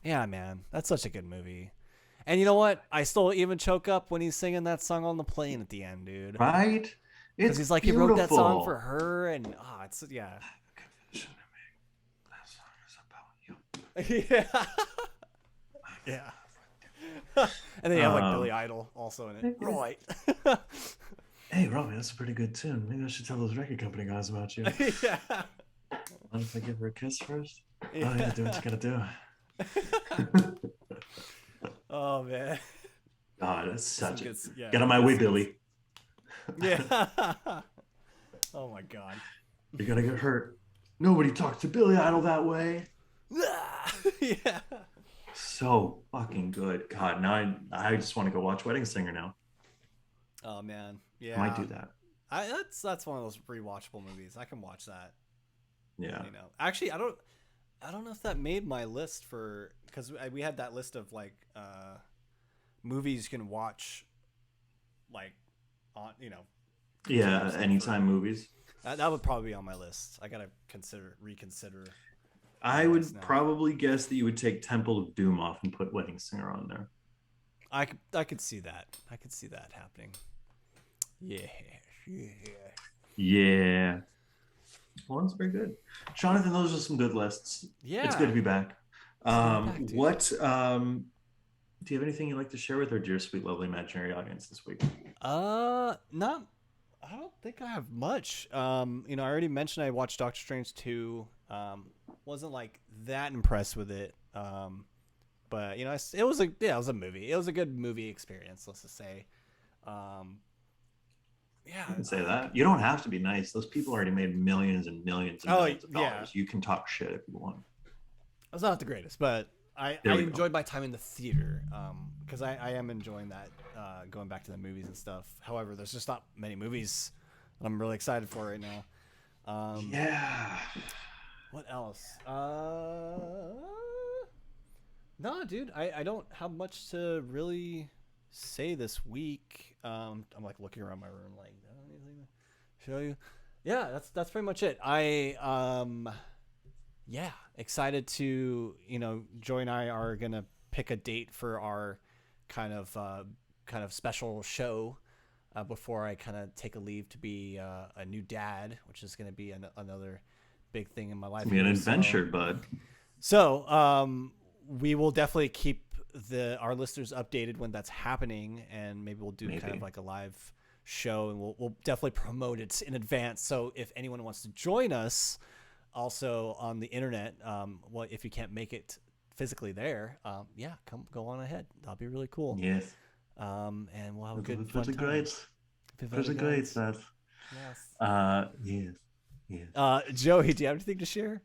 yeah, man, that's such a good movie. And you know what? I still even choke up when he's singing that song on the plane at the end, dude. Right? Because It's he's like, he wrote that song for beautiful. her, and it's yeah, That song is about you. yeah, yeah. And then you have like Billy Um, Idol also in it, right? hey, Robbie, that's a pretty good tune. Maybe I should tell those record company guys about you. Yeah, Mind if I give her a kiss first? Oh, yeah, do what yeah. you gotta do. Oh man, God, that's some such a. good, yeah, Get on my good way, scenes. Billy. Yeah. Oh my god. You're gonna get hurt. Nobody talks to Billy Idol that way. Yeah. So fucking good. God, now I just want to go watch Wedding Singer now. Oh man, I might yeah. do that. That's one of those rewatchable movies. I can watch that. Yeah. Actually, I don't know if that made my list for because we had that list of like movies you can watch like on Yeah, stuff for. anytime movies. That would probably be on my list. I gotta reconsider I my list would now. probably guess that you would take Temple of Doom off and put Wedding Singer on there. I could see that. I could see that happening. Yeah, yeah. Yeah. Well, that's very good. Jonathan, those are some good lists. It's good Yeah, to be back. it's good to be back, dude. What do you have anything you'd like to share with our dear, sweet, lovely imaginary audience this week? Not. I don't think I have much. I already mentioned I watched Doctor Strange 2. Wasn't like that impressed with it. But it was a movie. It was a good movie experience. Let's just say. Um, yeah. You can say that. You don't have to be nice. Those people already made millions and millions and Oh millions of yeah. dollars. You can talk shit if you want. It was not the greatest, but I There we go. enjoyed my time in the theater because I am enjoying that going back to the movies and stuff. However, there's just not many movies that I'm really excited for right now. Yeah. What else? No, dude, I don't have much to really say this week. I'm like looking around my room, like, I don't have anything to show you. Yeah, that's pretty much it. Yeah, excited to Joy and I are gonna pick a date for our kind of special show before I kind of take a leave to be a new dad, which is gonna be another big thing in my life. It's gonna be an here. adventure, bud. So we will definitely keep our listeners updated when that's happening, and maybe we'll do kind of like a live show, and we'll definitely promote it in advance. So if anyone wants to join us, also on the internet, well, if you can't make it physically there, yeah, go on ahead. That'll be really cool. Yes. And we'll have a good Pretty fun time. great. Pretty great, Seth. Yes. Yes. Yes. Joey, do you have anything to share?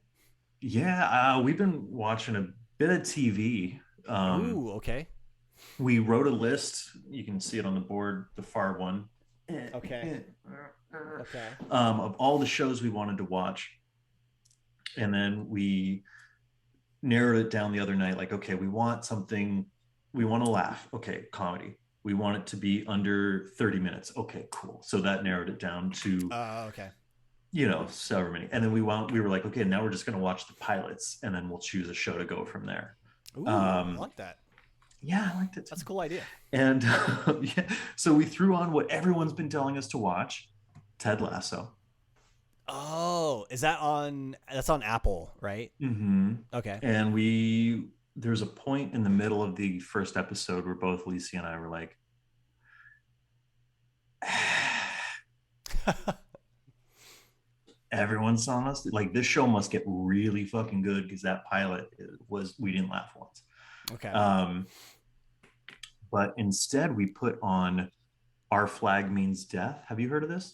Yeah, we've been watching a bit of TV. Ooh, okay. We wrote a list. You can see it on the board, the far one. Okay. Okay. Of all the shows we wanted to watch. And then we narrowed it down the other night. Like, okay, we want something, we want to laugh. Okay, comedy. We want it to be under 30 minutes. Okay, cool. So that narrowed it down to Okay. So many. And then we were like, okay, now we're just going to watch the pilots and then we'll choose a show to go from there. Ooh, I like that. Yeah, I liked it too. That's a cool idea. And yeah, so we threw on what everyone's been telling us to watch, Ted Lasso. Oh, that's on Apple, right? Mm-hmm. Okay. And there's a point in the middle of the first episode where both Lisa and I were like, everyone's telling us like this show must get really fucking good because that pilot we didn't laugh once. Okay. But instead we put on Our Flag Means Death. Have you heard of this?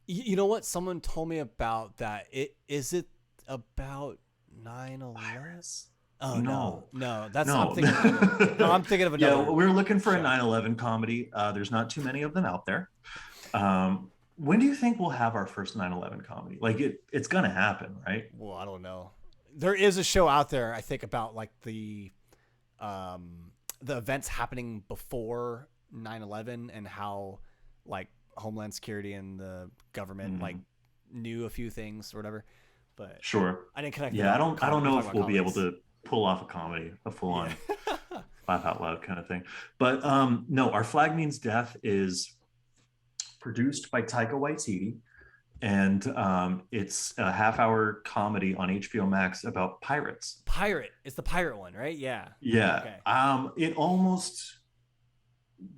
You know what? Someone told me about that. Is it about 9/11? Oh no, that's no. I'm thinking of another. Yeah, we're looking for a 9/11 comedy. There's not too many of them out there. When do you think we'll have our first 9/11 comedy? Like it's gonna happen, right? Well, I don't know. There is a show out there, I think, about like the events happening before 9/11 and how like Homeland Security and the government like knew a few things or whatever. But sure, I didn't connect. Yeah, I don't know if we'll be able to pull off a comedy, a full on laugh out loud kind of thing. But no, Our Flag Means Death is produced by Taika Waititi, and it's a half-hour comedy on HBO Max about pirates. It's the pirate one, right? Yeah. Yeah. Okay. It almost,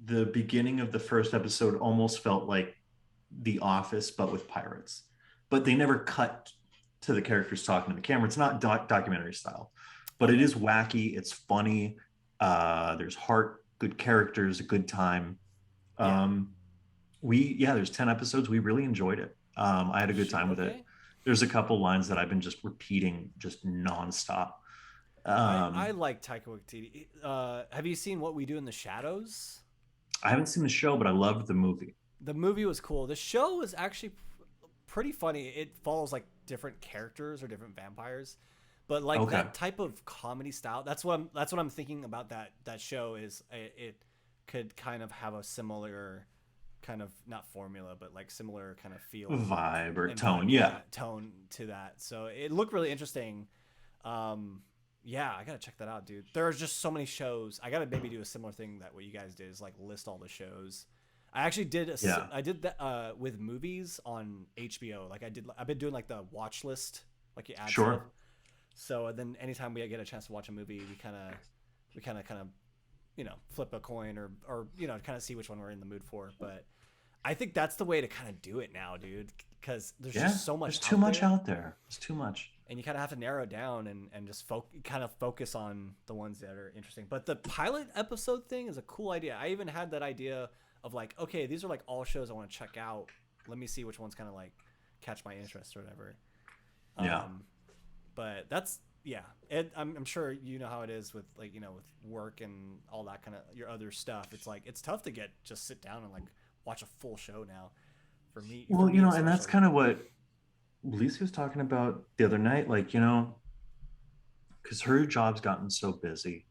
the beginning of the first episode almost felt like The Office, but with pirates. But they never cut to the characters talking to the camera. It's not documentary style, but it is wacky. It's funny. There's heart, good characters, a good time. There's 10 episodes. We really enjoyed it. I had a good time with it. There's a couple lines that I've been just repeating just nonstop. I like Taika Waititi. Have you seen What We Do in the Shadows? I haven't seen the show, but I loved the movie. The movie was cool. The show was actually pretty funny. It follows like different characters or different vampires, but like that type of comedy style. That's what I'm thinking about. That show is it could kind of have a similar kind of not formula, but like similar kind of feel Vibe or and vibe, tone. yeah, Yeah. tone to that. So it looked really interesting. Yeah, I gotta check that out, dude. There are just so many shows. I gotta maybe do a similar thing that what you guys did is like list all the shows. I actually did Yeah. I did that with movies on HBO. Like I've been doing like the watch list, like you add stuff. Sure. So then anytime we get a chance to watch a movie, we kind of flip a coin or kind of see which one we're in the mood for. But I think that's the way to kind of do it now, dude, because there's Yeah. just so much There's too out much there, out there. It's too much. and you kind of have to narrow down and just kind of focus on the ones that are interesting. But the pilot episode thing is a cool idea. I even had that idea of like, okay, these are like all shows I want to check out. Let me see which ones kind of like catch my interest or whatever. Yeah. But that's yeah. I'm sure you know how it is with like with work and all that kind of your other stuff. It's like it's tough to just sit down and like watch a full show now. For me, Well, and that's especially. kind of what Lisa was talking about the other night. Like, because her job's gotten so busy.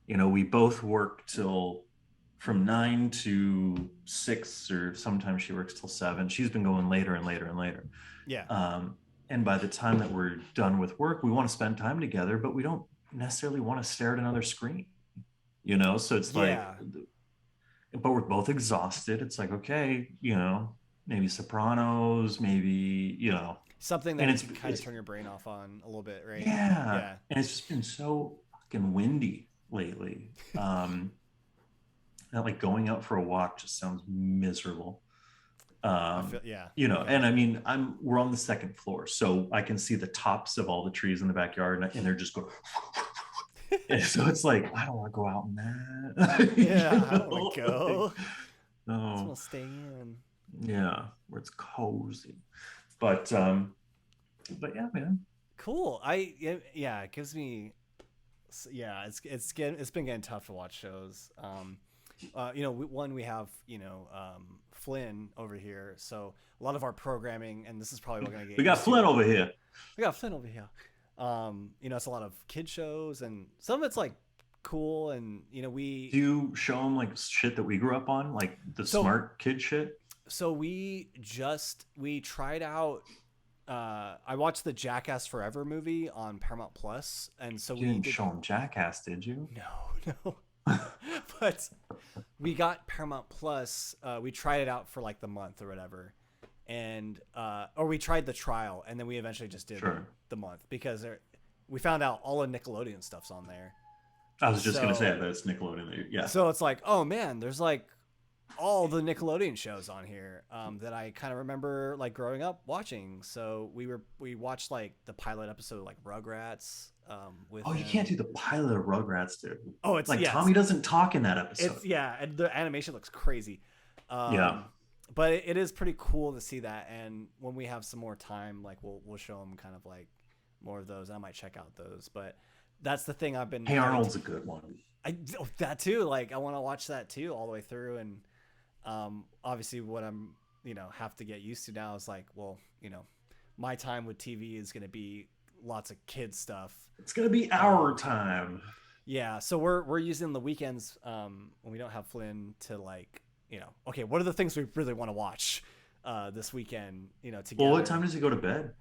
We both work till from 9 to 6, or sometimes she works till 7. She's been going later and later and later. Yeah. And by the time that we're done with work, we want to spend time together, but we don't necessarily want to stare at another screen. So it's like, Yeah. but we're both exhausted. It's like, okay, maybe Sopranos, maybe, Something that and you it's can kind of turn your brain off on a little bit, right? yeah, Yeah. and it's just been so fucking windy lately. That like going out for a walk just sounds miserable. Yeah. And I mean, we're on the second floor, so I can see the tops of all the trees in the backyard, and they're just going. And so it's like I don't want to go out in that. Yeah, I don't want to go. No, I just want to stay in. yeah, where it's cozy. But yeah, man. Cool. Yeah, it gives me. Yeah, it's been getting tough to watch shows. We have Flynn over here, so a lot of our programming, and this is probably what we're gonna get. We got Flynn over here. We got Flynn over here. It's a lot of kid shows, and some of it's like cool, and we. Do you show them like shit that we grew up on, like the smart kid shit? So we tried out. I watched the Jackass Forever movie on Paramount Plus, and so you didn't show them Jackass, did you? No. But we got Paramount Plus. We tried it out for like the month or whatever, and or we tried the trial, and then we eventually just did the month because we found out all the Nickelodeon stuff's on there. I was just gonna say that it's Nickelodeon. Yeah. So it's like, oh man, there's like all the Nickelodeon shows on here that I kind of remember like growing up watching. So we watched like the pilot episode of like Rugrats. You can't do the pilot of Rugrats, dude. Oh, it's like Tommy doesn't talk in that episode. And the animation looks crazy. But it is pretty cool to see that. And when we have some more time, like we'll show them kind of like more of those. I might check out those, but that's the thing I've been. Hey Arnold's a good one. That too. Like I want to watch that too all the way through. And obviously what I'm have to get used to now is like, well, my time with TV is going to be lots of kid stuff. It's going to be our time. Yeah. So we're using the weekends when we don't have Flynn to like, okay, what are the things we really want to watch this weekend, together. Well, what time does he go to bed?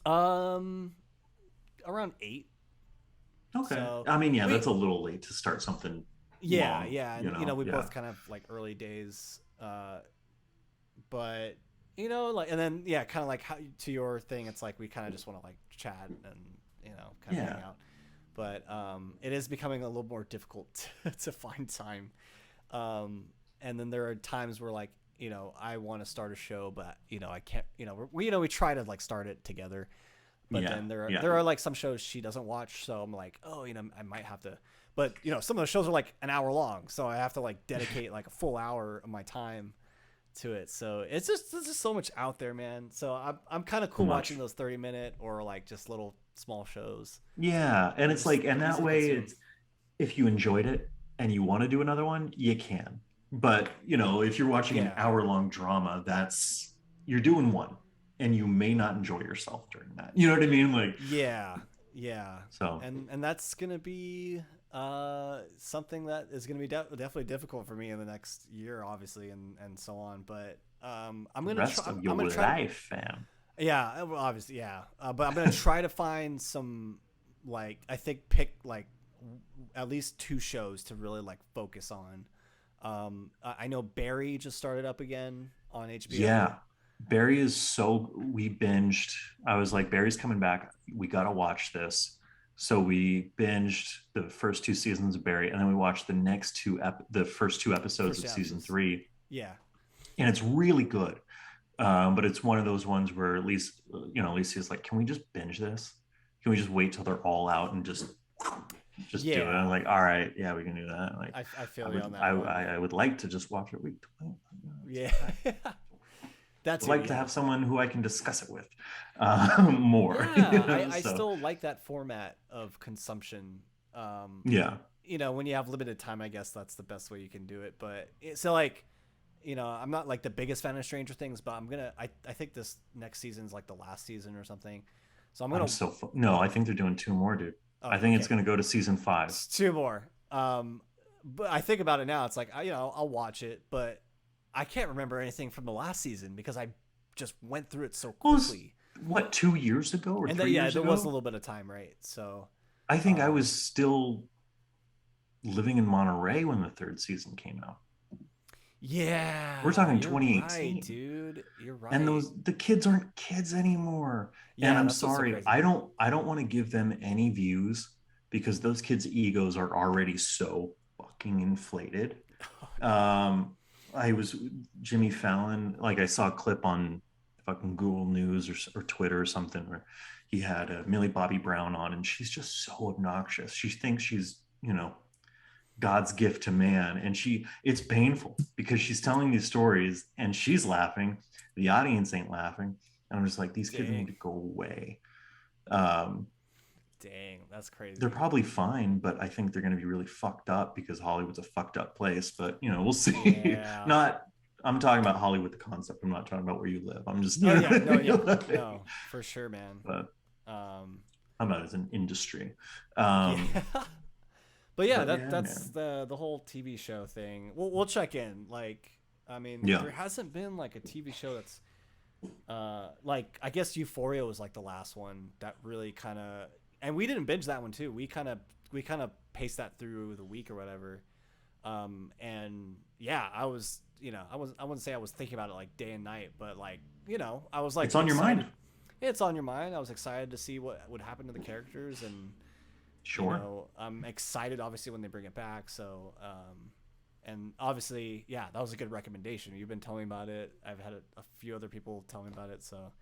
Around 8. Okay. So I mean, that's a little late to start something. Yeah, long, yeah. And, we both kind of like early days. But, like, and then, yeah, kind of like how to your thing, it's like we kind of just want to like chat and, kind of hang out. But it is becoming a little more difficult to find time. And then there are times where like, I want to start a show, but, I can't, we try to like start it together. But then there are like some shows she doesn't watch, so I'm like, oh, I might have to. But some of the shows are like an hour long, so I have to like dedicate like a full hour of my time to it. So there's just so much out there, man. So I'm kind of cool watching those 30-minute or like just little small shows. Yeah, and it's like, and that way, it's if you enjoyed it and you want to do another one, you can. But if you're watching an hour-long drama, you're doing one. And you may not enjoy yourself during that. You know what I mean? Like yeah. So and that's gonna be Something that is going to be definitely difficult for me in the next year, obviously, and so on. But I'm The gonna rest try. of I'm your gonna try to. life, fam. Yeah, well, obviously, yeah. But I'm gonna try to find some, like, I think pick like at least two shows to really like focus on. I know Barry just started up again on HBO. Yeah. Barry is so we binged. I was like, Barry's coming back. We gotta watch this. So we binged the first two seasons of Barry, and then we watched the first two episodes First of season episodes. 3, Yeah. and it's really good. But it's one of those ones where at least Alicia's like, can we just binge this? Can we just wait till they're all out and just do it? I'm Yeah. like, all right, yeah, we can do that. Like, I I feel you would on that one. I would like to just watch it week to week. Yeah. That's I'd it. like to Yeah. have someone who I can discuss it with more. Yeah. I So still like that format of consumption. Um, yeah, when you have limited time, I guess that's the best way you can do it. But so like, I'm not like the biggest fan of Stranger Things, but I think this next season's like the last season or something. So I'm I'm gonna. so no. I think they're doing two more, dude. Oh, I think it's okay. going to go to season 5. It's two more. But I think about it now. It's like I'll watch it, but I can't remember anything from the last season because I just went through it so Well, it was, quickly. what, 2 years ago or And then 3 years there was a ago? little bit of time, right? So, I think I um, was still living in Monterey when the third season came out. We're yeah, talking you're right, 2018. dude. You're And right. the kids aren't kids anymore. And Yeah, I'm that's what's so sorry, crazy. I don't want to give them any views because those kids' egos are already so fucking inflated. Um, I was Jimmy Fallon, like I saw a clip on fucking Google News or Twitter or something where he had Millie Bobby Brown on, and she's just so obnoxious. She thinks she's, God's gift to man, and it's painful because she's telling these stories and she's laughing, the audience ain't laughing, and I'm just like, these kids need Dang, to go away. um dang, that's they're crazy. probably fine, but I think they're going to be really fucked up because Hollywood's a fucked up place, but we'll see. Yeah. Not I'm talking about Hollywood the concept, I'm not talking about where you live. I'm just Oh yeah, no, yeah, like, no, for sure, man. but Um, I'm not as an industry. yeah. But yeah, But yeah, that's man. the whole TV show thing. We'll check in. Like, I mean, Yeah, there hasn't been like a TV show that's like, I guess Euphoria was like the last one that really kind of, and we didn't binge that one too. We kind of paced that through the week or whatever. And yeah, I wouldn't say I was thinking about it like day and night, but like, I was like it's on your mind. excited. It's on your mind. I was excited to see what would happen to the characters, and Sure. I'm excited obviously when they bring it back. So, and obviously, yeah, that was a good recommendation. You've been telling me about it. I've had a few other people tell me about it. So,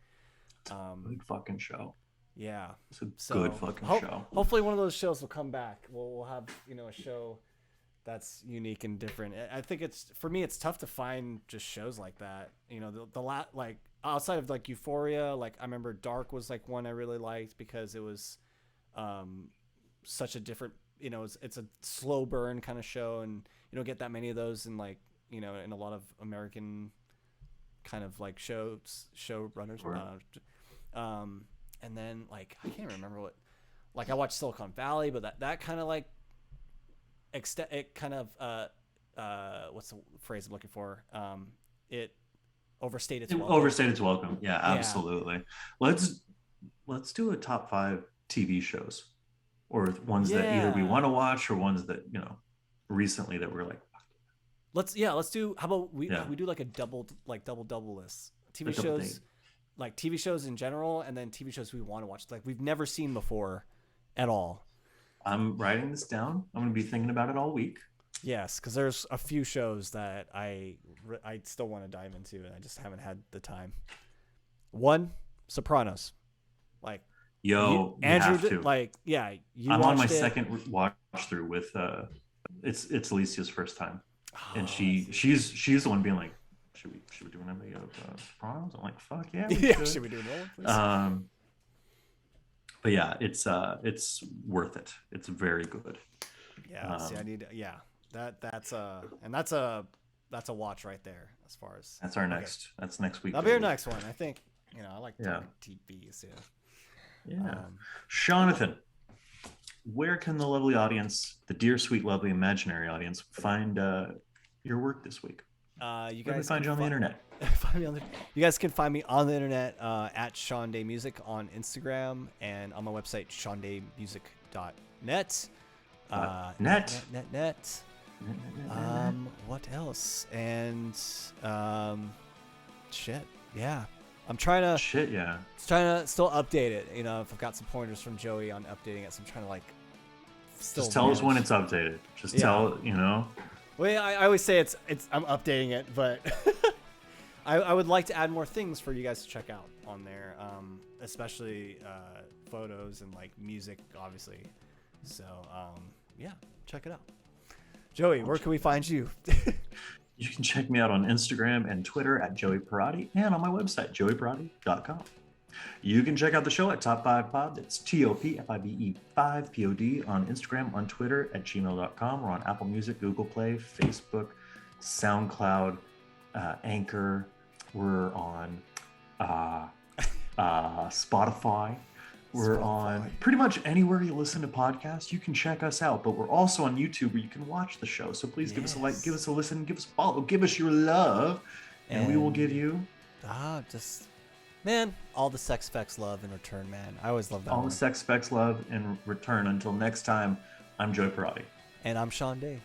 um, Good fucking show. yeah. It's a good So fucking show. hopefully one of ththose shows will come back. We'll have a show that's unique and different. I think for me, it's tough to find just shows like that. Like outside of like Euphoria, like I remember Dark was like one I really liked because it was, um, such a different. It's a slow burn kind of show, and you don't get that many of those in like in a lot of American kind of like show runners. Sure. And then like I can't remember what. Like I watched Silicon Valley, but that kind of like it kind of what's the phrase I'm looking for? It overstayed its It welcome. overstayed its welcome. Yeah, Yeah. absolutely. Let's let's do a top 5 TV shows, or ones that either we Yeah. want to watch or ones that recently that we're like, Let's do. How about yeah, we do like a double list a TV double date. shows, like TV shows in general, and then TV shows we want to watch, like we've never seen before, at all. I'm writing this down. I'm going to be thinking about it all week. Yes, because there's a few shows that I still want to dive into, and I just haven't had the time. One, Sopranos. Like Yo, you Andrew have did, to. like, yeah, you I'm on my watched it. second watch through with it's Alicia's first time, and Oh, I see. she's the one being like, should we do an of Sopranos? I'm like, fuck yeah, we Yeah, should. should we do another one, please? Um, but yeah, it's worth it. It's very good. Yeah, see, I Um, need, yeah, that's a watch right there as far as. that's our Okay, next. That's next week, that'll be our baby. next one. I think, I like Yeah, talking TVs. Yeah. yeah. Um, Jonathan, where can the lovely audience, the dear, sweet, lovely, imaginary audience, find your work this week? You Where can we guys find can you on the internet? find me on the. You guys can find me on the internet at Sean Day Music on Instagram and on my website seandaymusic.net. Net. Net. What else? And shit. Yeah. I'm trying to Shit, yeah. still update it. You know, if I've got some pointers from Joey on updating it, so I'm trying to like still Just tell us when manage. it's updated. Just Yeah. tell, you know. Well, yeah, I always say it's I'm updating it, but I would like to add more things for you guys to check out on there, especially photos and like music, obviously. So yeah, check it out. Joey, where can we find you? You can check me out on Instagram and Twitter at Joey Parati and on my website, joeyparati.com. You can check out the show at Top 5 Pod. That's TOPFIBE 5 POD on Instagram, on Twitter at gmail.com. We're on Apple Music, Google Play, Facebook, SoundCloud, Anchor. We're on Spotify. We're on pretty much anywhere you listen to podcasts. You can check us out, but we're also on YouTube where you can watch the show. So please give us a like, give us a listen, give us a follow, give us your love, and we will give you man, all the sex specs love in return, man. I always love that. All the sex specs love in return. Until next time, I'm Joey Parati. And I'm Sean Day.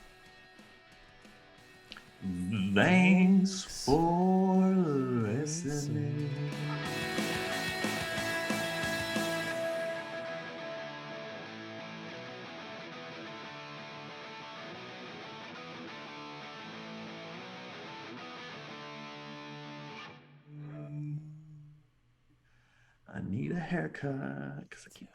Thanks for listening. I need a haircut because I keep